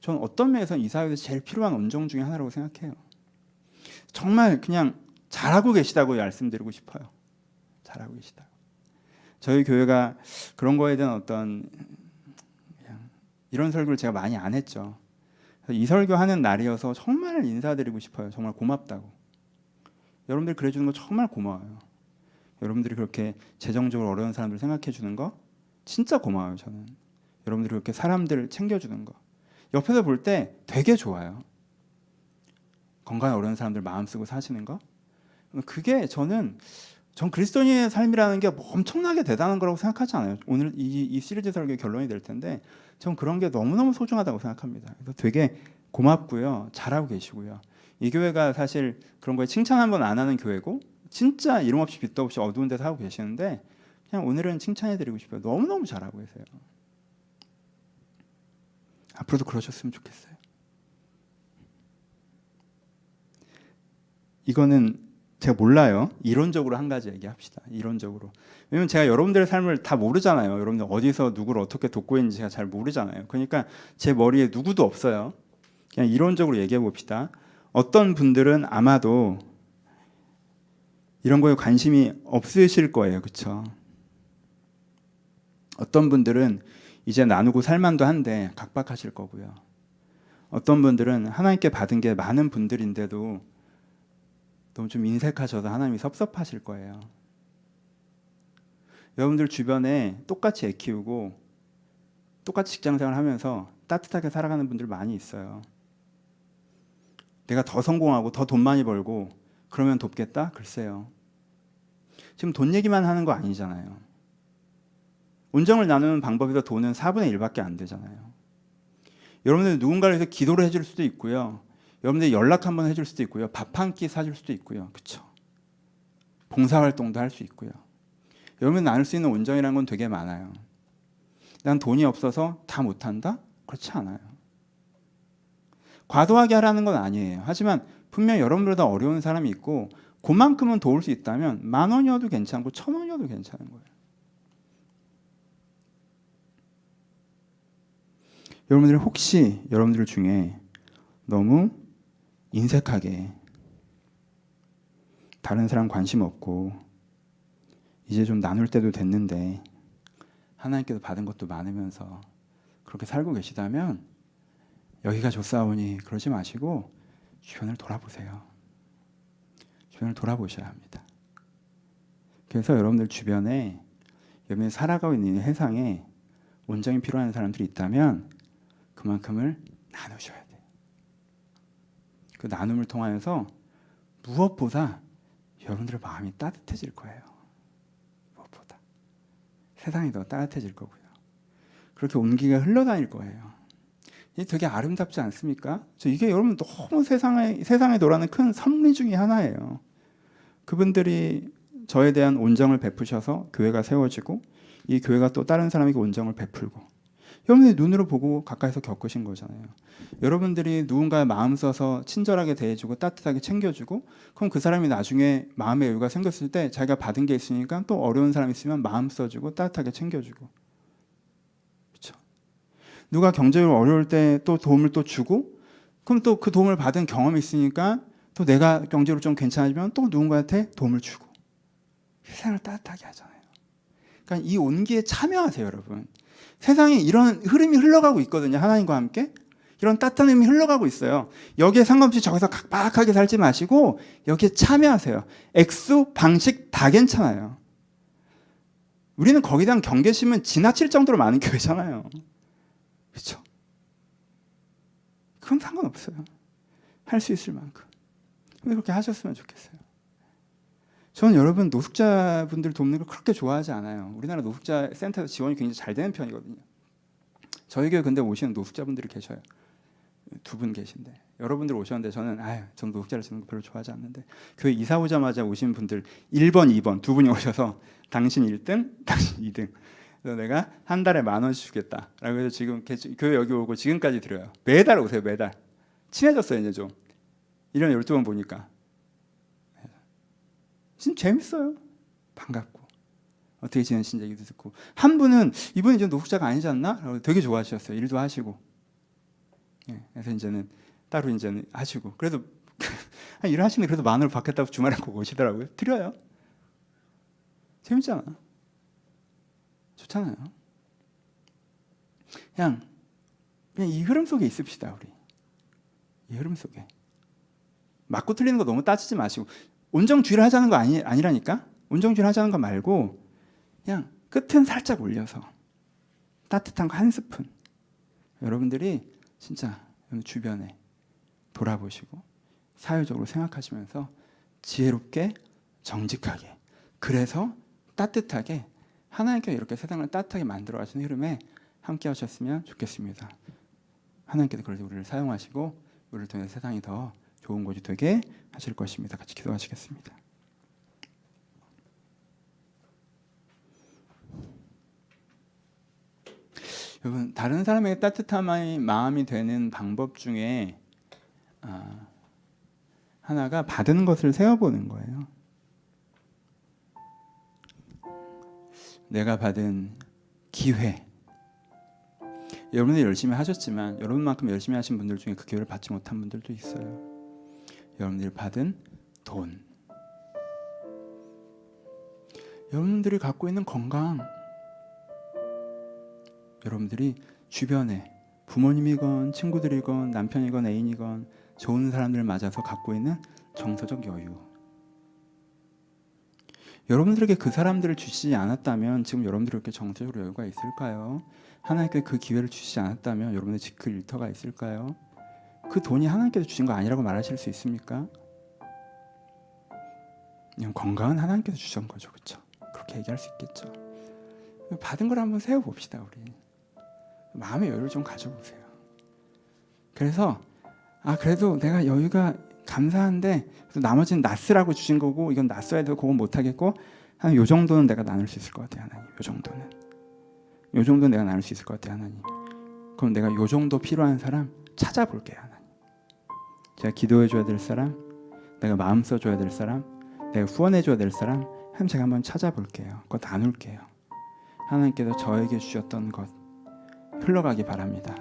저는 어떤 면에서는 이 사회에서 제일 필요한 온정 중에 하나라고 생각해요. 정말 그냥 잘하고 계시다고 말씀드리고 싶어요. 잘하고 계시다고. 저희 교회가 그런 거에 대한 어떤 그냥 이런 설교를 제가 많이 안 했죠. 이 설교하는 날이어서 정말 인사드리고 싶어요. 정말 고맙다고. 여러분들 그래 주는 거 정말 고마워요. 여러분들이 그렇게 재정적으로 어려운 사람들 생각해 주는 거 진짜 고마워요. 저는 여러분들이 그렇게 사람들 챙겨주는 거 옆에서 볼 때 되게 좋아요. 건강에 어려운 사람들 마음 쓰고 사시는 거 그게 전 그리스도인의 삶이라는 게 뭐 엄청나게 대단한 거라고 생각하지 않아요. 오늘 이 시리즈 설교의 결론이 될 텐데 전 그런 게 너무너무 소중하다고 생각합니다. 그래서 되게 고맙고요. 잘하고 계시고요. 이 교회가 사실 그런 거에 칭찬 한 번 안 하는 교회고 진짜 이름 없이 빛도 없이 어두운 데서 하고 계시는데 그냥 오늘은 칭찬해드리고 싶어요. 너무너무 잘하고 계세요. 앞으로도 그러셨으면 좋겠어요. 이거는 제가 몰라요. 이론적으로 한 가지 얘기합시다. 이론적으로. 왜냐면 제가 여러분들의 삶을 다 모르잖아요. 여러분들 어디서 누구를 어떻게 돕고 있는지 제가 잘 모르잖아요. 그러니까 제 머리에 누구도 없어요. 그냥 이론적으로 얘기해 봅시다. 어떤 분들은 아마도 이런 거에 관심이 없으실 거예요. 그렇죠? 어떤 분들은 이제 나누고 살만도 한데 각박하실 거고요. 어떤 분들은 하나님께 받은 게 많은 분들인데도 너무 좀 인색하셔서 하나님이 섭섭하실 거예요. 여러분들 주변에 똑같이 애 키우고 똑같이 직장생활 하면서 따뜻하게 살아가는 분들 많이 있어요. 내가 더 성공하고 더 돈 많이 벌고 그러면 돕겠다? 글쎄요. 지금 돈 얘기만 하는 거 아니잖아요. 온정을 나누는 방법에서 돈은 4분의 1밖에 안 되잖아요. 여러분들 누군가를 위해서 기도를 해줄 수도 있고요. 여러분들 연락 한번 해줄 수도 있고요. 밥 한 끼 사줄 수도 있고요. 그렇죠? 봉사활동도 할 수 있고요. 여러분 나눌 수 있는 온정이라는 건 되게 많아요. 난 돈이 없어서 다 못한다? 그렇지 않아요. 과도하게 하라는 건 아니에요. 하지만 분명 여러분들보다 어려운 사람이 있고 그만큼은 도울 수 있다면 10,000원이어도 괜찮고 1,000원이어도 괜찮은 거예요. 여러분들 혹시 여러분들 중에 너무 인색하게 다른 사람 관심 없고 이제 좀 나눌 때도 됐는데 하나님께서 받은 것도 많으면서 그렇게 살고 계시다면 여기가 좋사오니 그러지 마시고 주변을 돌아보세요. 주변을 돌아보셔야 합니다. 그래서 여러분들 주변에 여러분이 살아가고 있는 세상에 온정이 필요한 사람들이 있다면 그만큼을 나누셔야 돼요. 그 나눔을 통하여서 무엇보다 여러분들의 마음이 따뜻해질 거예요. 무엇보다. 세상이 더 따뜻해질 거고요. 그렇게 온기가 흘러다닐 거예요. 이게 되게 아름답지 않습니까? 이게 여러분 너무 세상에 노라는 큰 섭리 중에 하나예요. 그분들이 저에 대한 온정을 베푸셔서 교회가 세워지고 이 교회가 또 다른 사람에게 온정을 베풀고 여러분들이 눈으로 보고 가까이서 겪으신 거잖아요. 여러분들이 누군가의 마음 써서 친절하게 대해주고 따뜻하게 챙겨주고 그럼 그 사람이 나중에 마음의 여유가 생겼을 때 자기가 받은 게 있으니까 또 어려운 사람 있으면 마음 써주고 따뜻하게 챙겨주고 그렇죠? 누가 경제적으로 어려울 때 또 도움을 또 주고 그럼 또 그 도움을 받은 경험이 있으니까 또 내가 경제로 좀 괜찮아지면 또 누군가한테 도움을 주고 세상을 따뜻하게 하잖아요. 그러니까 이 온기에 참여하세요, 여러분. 세상에 이런 흐름이 흘러가고 있거든요. 하나님과 함께 이런 따뜻한 흐름이 흘러가고 있어요. 여기에 상관없이 저기서 각박하게 살지 마시고 여기에 참여하세요. 액수, 방식 다 괜찮아요. 우리는 거기에 대한 경계심은 지나칠 정도로 많은 교회잖아요. 그렇죠? 그건 상관없어요. 할 수 있을 만큼. 근데 그렇게 하셨으면 좋겠어요. 저는 여러분 노숙자분들 돕는 걸 그렇게 좋아하지 않아요. 우리나라 노숙자 센터에서 지원이 굉장히 잘 되는 편이거든요. 저희 교회 근데 오시는 노숙자분들이 계셔요. 2분 계신데 여러분들 오셨는데 저는 전 노숙자를 쓰는 거 별로 좋아하지 않는데 교회 이사 오자마자 오신 분들 1번, 2번 2분이 오셔서 당신 1등, 당신 2등. 그래서 내가 한 달에 10,000원씩 주겠다. 라고 해서 지금 교회 여기 오고 지금까지 드려요. 매달 오세요. 매달. 친해졌어요. 이제 좀. 1년에 12번 보니까. 진짜 재밌어요. 반갑고. 어떻게 지내신지 얘기도 듣고, 한 분은 이분이 이제 노숙자가 아니지 않나? 되게 좋아하셨어요. 일도 하시고. 예, 그래서 이제는 따로 이제는 하시고, 그래도 일을 하시는데 그래도 10,000원 받겠다고 주말에 꼭 오시더라고요. 드려요. 재밌잖아. 좋잖아요. 그냥 이 흐름 속에 있읍시다, 우리. 이 흐름 속에. 맞고 틀리는 거 너무 따지지 마시고, 온정주의를 하자는 거 아니라니까? 온정주의를 하자는 거 말고, 그냥 끝은 살짝 올려서 따뜻한 거 한 스푼. 여러분들이 진짜 주변에 돌아보시고 사회적으로 생각하시면서 지혜롭게 정직하게, 그래서 따뜻하게 하나님께서 이렇게 세상을 따뜻하게 만들어 가시는 흐름에 함께 하셨으면 좋겠습니다. 하나님께서 그래서 우리를 사용하시고 우리를 통해 세상이 더 좋은 곳이 되게 하실 것입니다. 같이 기도하시겠습니다. 여러분, 다른 사람에게 따뜻한 마음이 되는 방법 중에 하나가 받은 것을 세어보는 거예요. 내가 받은 기회. 여러분이 열심히 하셨지만 여러분만큼 열심히 하신 분들 중에 그 기회를 받지 못한 분들도 있어요. 여러분들이 받은 돈. 여러분들이 갖고 있는 건강. 여러분들이 주변에 부모님이건 친구들이건 남편이건 애인이건 좋은 사람들을 맞아서 갖고 있는 정서적 여유. 여러분들에게 그 사람들을 주시지 않았다면 지금 여러분들이 이렇게 정서적 여유가 있을까요? 하나님께 그 기회를 주시지 않았다면 여러분의 그 일터가 있을까요? 그 돈이 하나님께서 주신 거 아니라고 말하실 수 있습니까? 그냥 건강은 하나님께서 주신 거죠, 그렇죠? 그렇게 얘기할 수 있겠죠. 받은 걸 한번 세워봅시다, 우리. 마음의 여유를 좀 가져보세요. 그래서 그래도 내가 여유가 감사한데 나머지는 낯으라고 주신 거고 이건 낯써야 되고 그건 못하겠고 한 요 정도는 내가 나눌 수 있을 것 같아요, 하나님. 요 정도는 내가 나눌 수 있을 것 같아요, 하나님. 그럼 내가 요 정도 필요한 사람 찾아볼게요, 하나님. 제가 기도해줘야 될 사람, 내가 마음 써줘야 될 사람, 내가 후원해줘야 될 사람 제가 한번 찾아볼게요. 그거 나눌게요. 하나님께서 저에게 주셨던 것 흘러가기 바랍니다.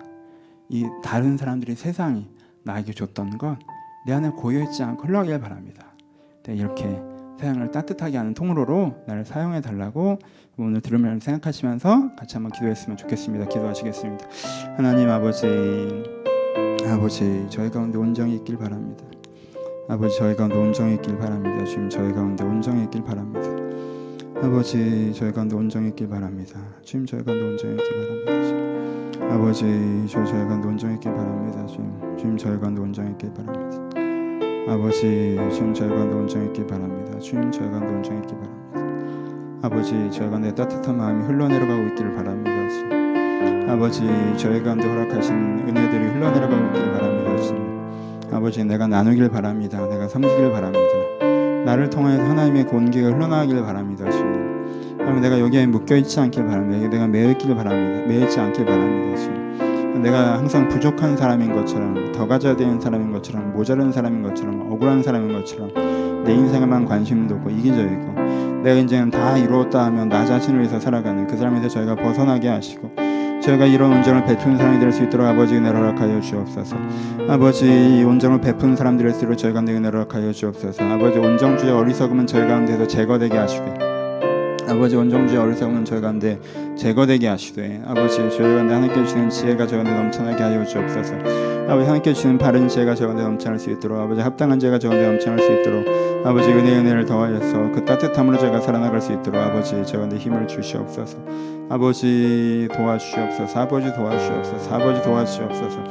이 다른 사람들이 세상이 나에게 줬던 것 내 안에 고여있지 않고 흘러가길 바랍니다. 이렇게 세상을 따뜻하게 하는 통로로 나를 사용해 달라고 오늘 들으면서 생각하시면서 같이 한번 기도했으면 좋겠습니다. 기도하시겠습니다. 하나님 아버지, 저희 가운데 온전히 있길 바랍니다. 아버지, 저희 가운데 온전히 있길 바랍니다. 주님, 저희 가운데 온전히 있길 바랍니다. 아버지, 저희 가운데 온전히 있길 바랍니다. 주님, 저희 가운데 온전히 있길 바랍니다. 아버지, 저희 가운데 온전히 있길 바랍니다. 주님, 저희 가운데 온전히 있길 바랍니다. 아버지, 주님, 저희 가운데 온전히 있길 바랍니다. 주님, 저희 가운데 온전히 있길 바랍니다. 아버지, 저희 가운데 따뜻한 마음이 흘러내려가고 있기를 바랍니다. 주님. 아버지, 저희 가운데 허락하신 은혜들이 흘러내려가고 있기를 바랍니다. 주님. 아버지, 내가 나누길 바랍니다. 내가 섬기길 바랍니다. 나를 통하여 하나님의 온기가 흘러나가기를 바랍니다. 주님. 그러면 내가 여기에 묶여있지 않길 바랍니다. 내가 매여있기를 바랍니다. 매여있지 않길 바랍니다. 주님. 내가 항상 부족한 사람인 것처럼, 더 가져야 되는 사람인 것처럼, 모자란 사람인 것처럼, 억울한 사람인 것처럼 내 인생에만 관심도 없고 이기적이고 내가 이제는 다 이루었다 하면 나 자신을 위해서 살아가는 그 사람에서 저희가 벗어나게 하시고 저희가 이런 온전을 베푸는 사람이 될 수 있도록 아버지 은혜를 허락하여 주옵소서. 아버지, 이 온정을 베푸는 사람들일 수 있도록 저희 가운데 은혜를 허락하여 주옵소서. 아버지, 온정주의 어리석음은 저희 가운데서 제거되게 하시되 아버지, 온정주의 어리석음은 저희 가운데 제거되게 하시되 아버지, 저희 가운데 하나님께 주시는 지혜가 저희 가운데 넘쳐나게 하여 주옵소서. 아버지, 하나님께 주시는 바른 지혜가 저희 가운데 넘쳐날 수 있도록 아버지, 합당한 지혜가 저희 가운데 넘쳐날 수 있도록 아버지, 은혜를 더하여서 그 따뜻함으로 저희가 살아나갈 수 있도록 아버지, 저희 가운데 힘을 주시옵소서. 아버지, 도와주시옵소서. 아버지, 도와주시옵소서. 아버지, 도와주시옵소서.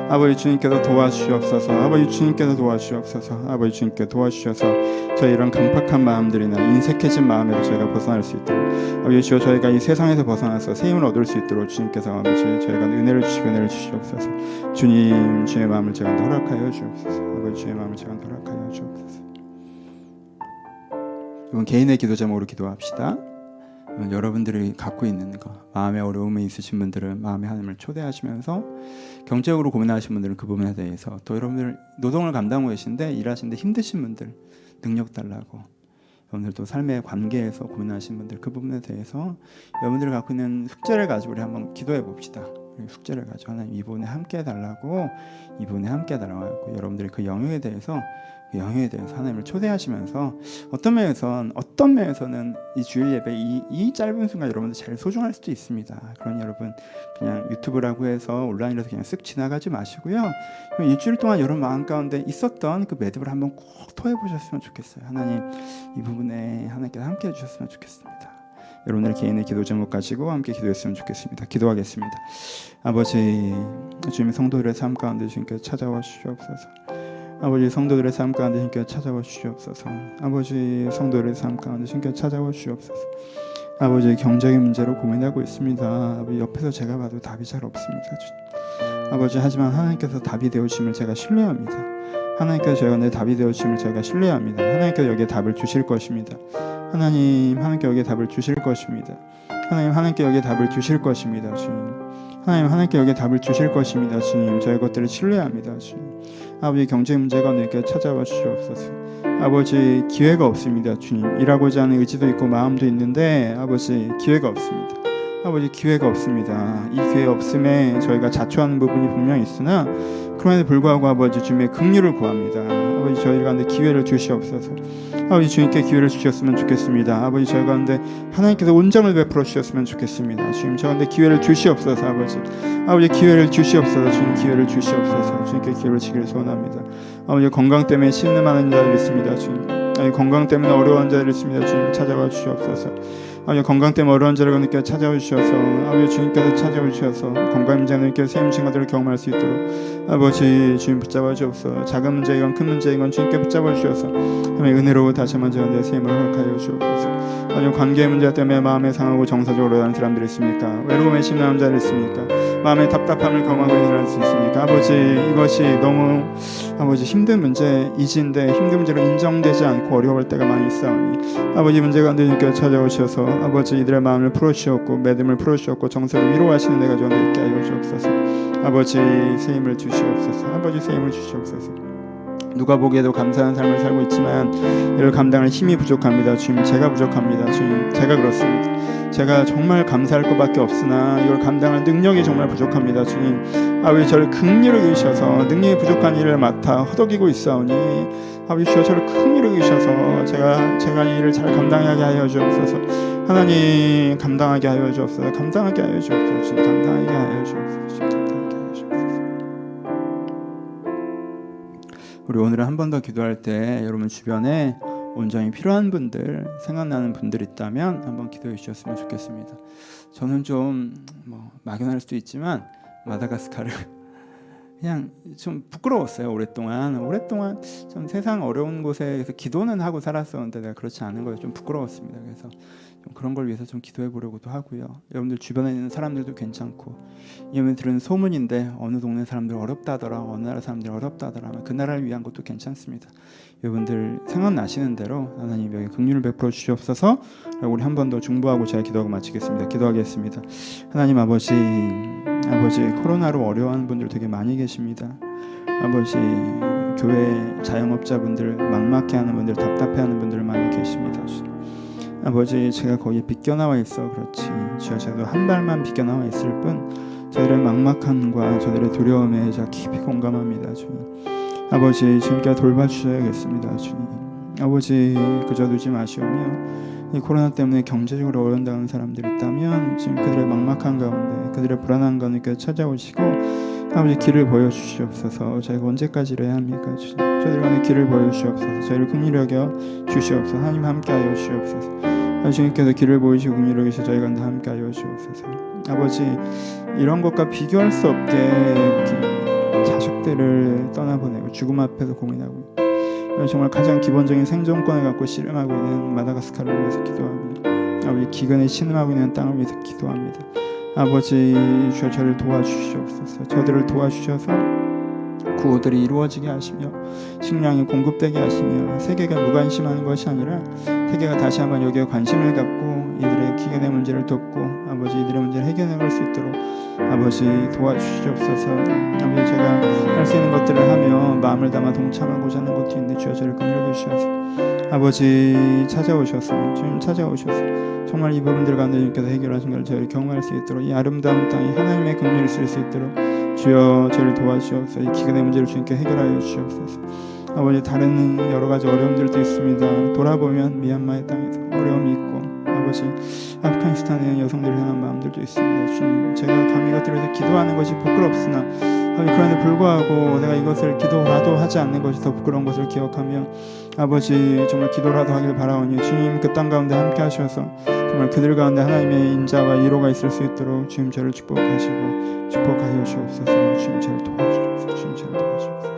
아버지, 주님께서 도와주시옵소서. 아버지, 주님께서 도와주시옵소서. 아버지, 주님께 도와주셔서 저희 이런 강팍한 마음들이나 인색해진 마음에서 저희가 벗어날 수 있도록 아버지 주여, 저희가 이 세상에서 벗어나서 새 힘을 얻을 수 있도록 주님께서 아버지 저희가 은혜를 주시고 은혜를 주시옵소서. 주님, 주의 마음을 제가 허락하여 주옵소서. 아버지, 주의 마음을 제가 허락하여 주옵소서. 이번 개인의 기도 제목으로 기도합시다. 여러분들이 갖고 있는 거, 마음의 어려움이 있으신 분들은 마음의 하나님을 초대하시면서, 경제적으로 고민하시는 분들은 그 부분에 대해서, 또 여러분들 노동을 감당하고 계신데 일하시는데 힘드신 분들 능력 달라고, 여러분들도 삶의 관계에서 고민하시는 분들 그 부분에 대해서 여러분들이 갖고 있는 숙제를 가지고 우리 한번 기도해 봅시다. 숙제를 가지고 하나님 이 부분에 함께 해달라고, 이 부분에 함께 해달라고 여러분들이 그 영역에 대해서 하나님을 초대하시면서 어떤 면에서는 이 주일 예배 이 짧은 순간 여러분들 제일 소중할 수도 있습니다. 그러니 여러분 그냥 유튜브라고 해서 온라인에서 그냥 쓱 지나가지 마시고요. 일주일 동안 여러분 마음 가운데 있었던 그 매듭을 한번 꼭 토해보셨으면 좋겠어요. 하나님 이 부분에 하나님께서 함께 해주셨으면 좋겠습니다. 여러분들의 개인의 기도 제목 가지고 함께 기도했으면 좋겠습니다. 기도하겠습니다. 아버지, 주님의 성도들의 삶 가운데 주님께서 찾아와 주시옵소서. 아버지, 성도들의 삶 가운데 주님께서 찾아와 주시옵소서. 아버지, 성도들의 삶 가운데 주님께서 찾아와 주시옵소서. 아버지, 경제의 문제로 고민하고 있습니다. 아버지, 옆에서 제가 봐도 답이 잘 없습니다. 주님. 아버지, 하지만 하나님께서 답이 되어주심을 제가 신뢰합니다. 하나님께서 제가 내 답이 되어주심을 제가 신뢰합니다. 하나님께서 여기에 답을 주실 것입니다. 하나님께 여기에 답을 주실 것입니다. 하나님께 여기에 답을 주실 것입니다. 주님. 하나님께 여기에 답을 주실 것입니다. 주님, 저희 것들을 신뢰합니다. 주님. 아버지, 경제 문제가 오늘께 찾아와 주시옵소서. 아버지, 기회가 없습니다. 주님, 일하고자 하는 의지도 있고 마음도 있는데 아버지, 기회가 없습니다. 아버지, 기회가 없습니다. 이 기회 없음에 저희가 자초하는 부분이 분명히 있으나 그럼에도 불구하고 아버지, 주님의 긍휼을 구합니다. 아버지, 저희 가운데 기회를 주시옵소서. 아버지, 주님께 기회를 주셨으면 좋겠습니다. 아버지, 저희 가운데 하나님께서 온전을 베풀어 주셨으면 좋겠습니다. 주님, 저 가운데 기회를 주시옵소서. 아버지, 기회를 주시옵소서. 주님, 기회를 주시옵소서. 주님께 기회를 주기를 소원합니다. 아버지, 건강 때문에 신음하는 자들이 있습니다. 주님, 건강 때문에 어려운 자들이 있습니다. 주님, 찾아와 주시옵소서. 아버지, 건강 때문에 어려운 자를 그님께 찾아와 주셔서 아버지, 주님께서 찾아와 주셔서 건강 문제님께 새 음식 것들을 경험할 수 있도록 아버지, 주님 붙잡아 주옵소서. 작은 문제이건 큰 문제이건 주님께 붙잡아 주셔서 하나님의 은혜로 다시 한번 내 셈을 허락하여 주옵소서. 아버지, 관계 문제 때문에 마음에 상하고 정서적으로 하는 사람들이 있습니까? 외로움에 심란한 자들이 있습니까? 마음에 답답함을 경험하고 있는 사람들이 있습니까? 아버지, 이것이 너무 아버지 힘든 문제이진데 힘든 문제로 인정되지 않고 어려울 때가 많이 있사오니 아버지, 문제 가운데 주님께서 찾아오셔서 아버지, 이들의 마음을 풀어주셨고 매듭을 풀어주셨고 정서를 위로하시는 내가 저한테 있게 하여 주옵소서. 아버지, 새 힘을 주시옵소서. 아버지, 새 힘을 주시옵소서. 누가 보기에도 감사한 삶을 살고 있지만 이를 감당할 힘이 부족합니다. 주님, 제가 부족합니다. 주님, 제가 그렇습니다. 제가 정말 감사할 것밖에 없으나 이걸 감당할 능력이 정말 부족합니다. 주님, 아버지, 저를 긍휼히 여기셔서 능력이 부족한 일을 맡아 허덕이고 있사오니 아버지, 주여 저를 긍휼히 여기셔서 제가 이 일을 잘 감당하게 하여 주옵소서. 하나님, 감당하게 하여 주옵소서. 감당하게 하여 주옵소서. 주님, 감당하게 하여 주옵소서. 우리 오늘은 한 번 더 기도할 때 여러분 주변에 온전히 필요한 분들, 생각나는 분들 있다면 한번 기도해 주셨으면 좋겠습니다. 저는 좀 막연할 수도 있지만 마다가스카르 그냥 좀 부끄러웠어요. 오랫동안 좀 세상 어려운 곳에서 기도는 하고 살았었는데 내가 그렇지 않은 거에 좀 부끄러웠습니다. 그래서 좀 그런 걸 위해서 좀 기도해 보려고도 하고요. 여러분들 주변에 있는 사람들도 괜찮고, 여러분 들은 소문인데 어느 동네 사람들 어렵다더라, 어느 나라 사람들 어렵다더라, 그 나라를 위한 것도 괜찮습니다. 여러분들 생각나시는 대로 하나님 여기 긍휼을 베풀어 주시옵소서. 우리 한 번 더 중보하고 제가 기도하고 마치겠습니다. 기도하겠습니다. 하나님 아버지, 코로나로 어려워하는 분들 되게 많이 계십니다. 아버지, 교회 자영업자분들, 막막해하는 분들, 답답해하는 분들 많이 계십니다. 아버지, 제가 거기에 비껴나와 있어 그렇지 주여, 저도 한 발만 비껴나와 있을 뿐 저들의 막막함과 저들의 두려움에 제가 깊이 공감합니다. 주님, 아버지, 주님께 돌봐주셔야겠습니다. 주님, 아버지, 그저 두지 마시오며 이 코로나 때문에 경제적으로 어려운다는 사람들이 있다면 지금 그들의 막막한 가운데, 그들의 불안한 가운데 찾아오시고 아버지, 길을 보여주시옵소서. 저희가 언제까지 이래야 합니까? 주님, 저희들 간에 길을 보여주시옵소서. 저희를 긍휼히 여겨 주시옵소서. 하나님 함께하여 주시옵소서. 주님께서 길을 보이시고 긍휼히 여기셔 저희 간에 함께하여 주시옵소서. 아버지, 이런 것과 비교할 수 없게 자식들을 떠나보내고 죽음 앞에서 고민하고 정말 가장 기본적인 생존권을 갖고 씨름하고 있는 마다가스카르를 위해서 기도합니다. 아버지, 기근에 신음하고 있는 땅을 위해서 기도합니다. 아버지, 주여 저를 도와주시옵소서. 저들을 도와주셔서 구호들이 이루어지게 하시며 식량이 공급되게 하시며 세계가 무관심하는 것이 아니라 세계가 다시 한번 여기에 관심을 갖고 이들의 기근의 문제를 돕고 아버지, 이들의 문제를 해결해 갈 수 있도록 아버지 도와주시옵소서. 아버지, 제가 할 수 있는 것들을 하며 마음을 담아 동참하고자 하는 것도 있는데 주여 저를 긍휼히 주셔서 아버지 찾아오셔서 주님 찾아오셔서 정말 이 부분들 가운데 주님께서 해결하신 걸 저희를 경험할 수 있도록 이 아름다운 땅이 하나님의 긍휼을 쓸 수 있도록 주여 저희를 도와주옵소서. 이 기근의 문제를 주님께 해결하여 주옵소서. 아버지 다른 여러 가지 어려움들도 있습니다. 돌아보면 미얀마의 땅에서 어려움이 있고 아버지 아프가니스탄에 있는 여성들을 향한 마음들도 있습니다. 주님 제가 감히 이것들을 위해서 기도하는 것이 부끄럽으나 그런데 불구하고 내가 이것을 기도라도 하지 않는 것이 더 부끄러운 것을 기억하며 아버지 정말 기도라도 하길 바라오니 주님 그 땅 가운데 함께 하셔서 정말 그들 가운데 하나님의 인자와 위로가 있을 수 있도록 주님 저를 축복하시고 축복하여 주옵소서. 주님 저를 도와주옵소서. 주님 저를 도와주옵소서.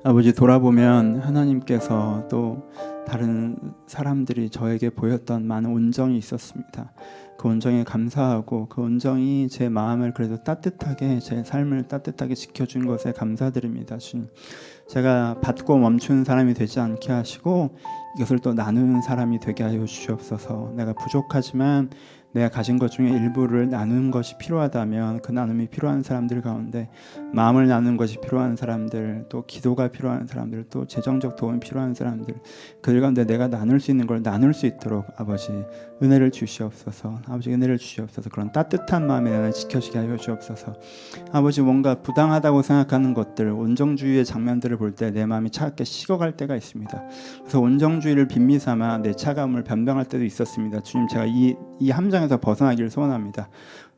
아버지 돌아보면 하나님께서 또 다른 사람들이 저에게 보였던 많은 온정이 있었습니다. 그 온정에 감사하고 그 온정이 제 마음을 그래도 따뜻하게 제 삶을 따뜻하게 지켜준 것에 감사드립니다. 주님 제가 받고 멈추는 사람이 되지 않게 하시고 이것을 또 나누는 사람이 되게 하여 주시옵소서. 내가 부족하지만 내가 가진 것 중에 일부를 나누는 것이 필요하다면 그 나눔이 필요한 사람들 가운데 마음을 나누는 것이 필요한 사람들, 또 기도가 필요한 사람들, 또 재정적 도움이 필요한 사람들, 그들 가운데 내가 나눌 수 있는 걸 나눌 수 있도록 아버지 은혜를 주시옵소서. 아버지 은혜를 주시옵소서. 그런 따뜻한 마음에 나를 지켜지게 하여 주옵소서. 아버지 뭔가 부당하다고 생각하는 것들, 온정주의의 장면들을 볼 때 내 마음이 차갑게 식어갈 때가 있습니다. 그래서 온정주의를 빈미 삼아 내 차가움을 변명할 때도 있었습니다. 주님 제가 이 함정에서 벗어나기를 소원합니다.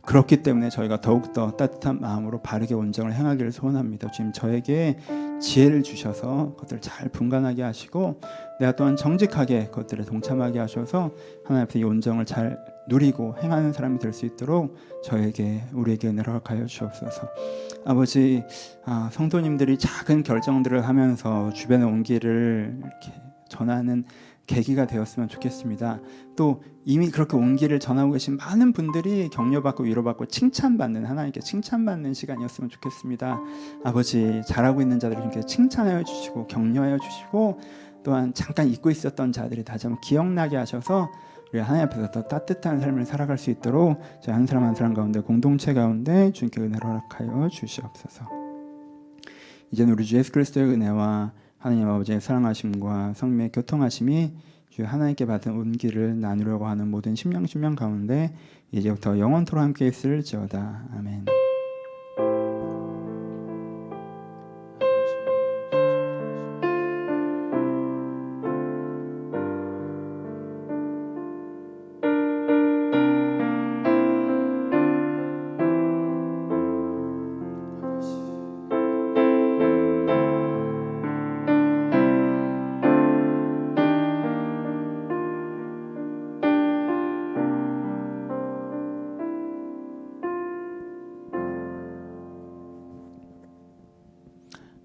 그렇기 때문에 저희가 더욱더 따뜻한 마음으로 바르게 온정을 행하기를 소원합니다. 주님 저에게 지혜를 주셔서 그것들을 잘 분간하게 하시고 내가 또한 정직하게 그것들에 동참하게 하셔서 하나님 앞에서 이 온정을 잘 누리고 행하는 사람이 될 수 있도록 우리에게 은혜를 허락하여 주옵소서. 아버지 성도님들이 작은 결정들을 하면서 주변의 온기를 이렇게 전하는 계기가 되었으면 좋겠습니다. 또 이미 그렇게 온기를 전하고 계신 많은 분들이 격려받고 위로받고 칭찬받는 하나님께 칭찬받는 시간이었으면 좋겠습니다. 아버지 잘하고 있는 자들을 이렇게 칭찬하여 주시고 격려하여 주시고 또한 잠깐 잊고 있었던 자들이 다시 한번 기억나게 하셔서 우리 하나님 앞에서 더 따뜻한 삶을 살아갈 수 있도록 저희 한 사람 한 사람 가운데 공동체 가운데 주님께 은혜를 허락하여 주시옵소서. 이제는 우리 주 예수 그리스도의 은혜와 하나님 아버지의 사랑하심과 성령의 교통하심이 주 하나님께 받은 온기를 나누려고 하는 모든 심령 가운데 이제부터 영원토록 함께 있을지어다. 아멘.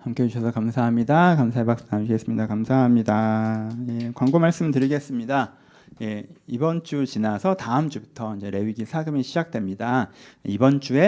함께 해주셔서 감사합니다. 감사의 박수 나누시겠습니다. 감사합니다. 광고 말씀 드리겠습니다. 이번 주 지나서 다음 주부터 이제 레위기 사금이 시작됩니다. 이번 주에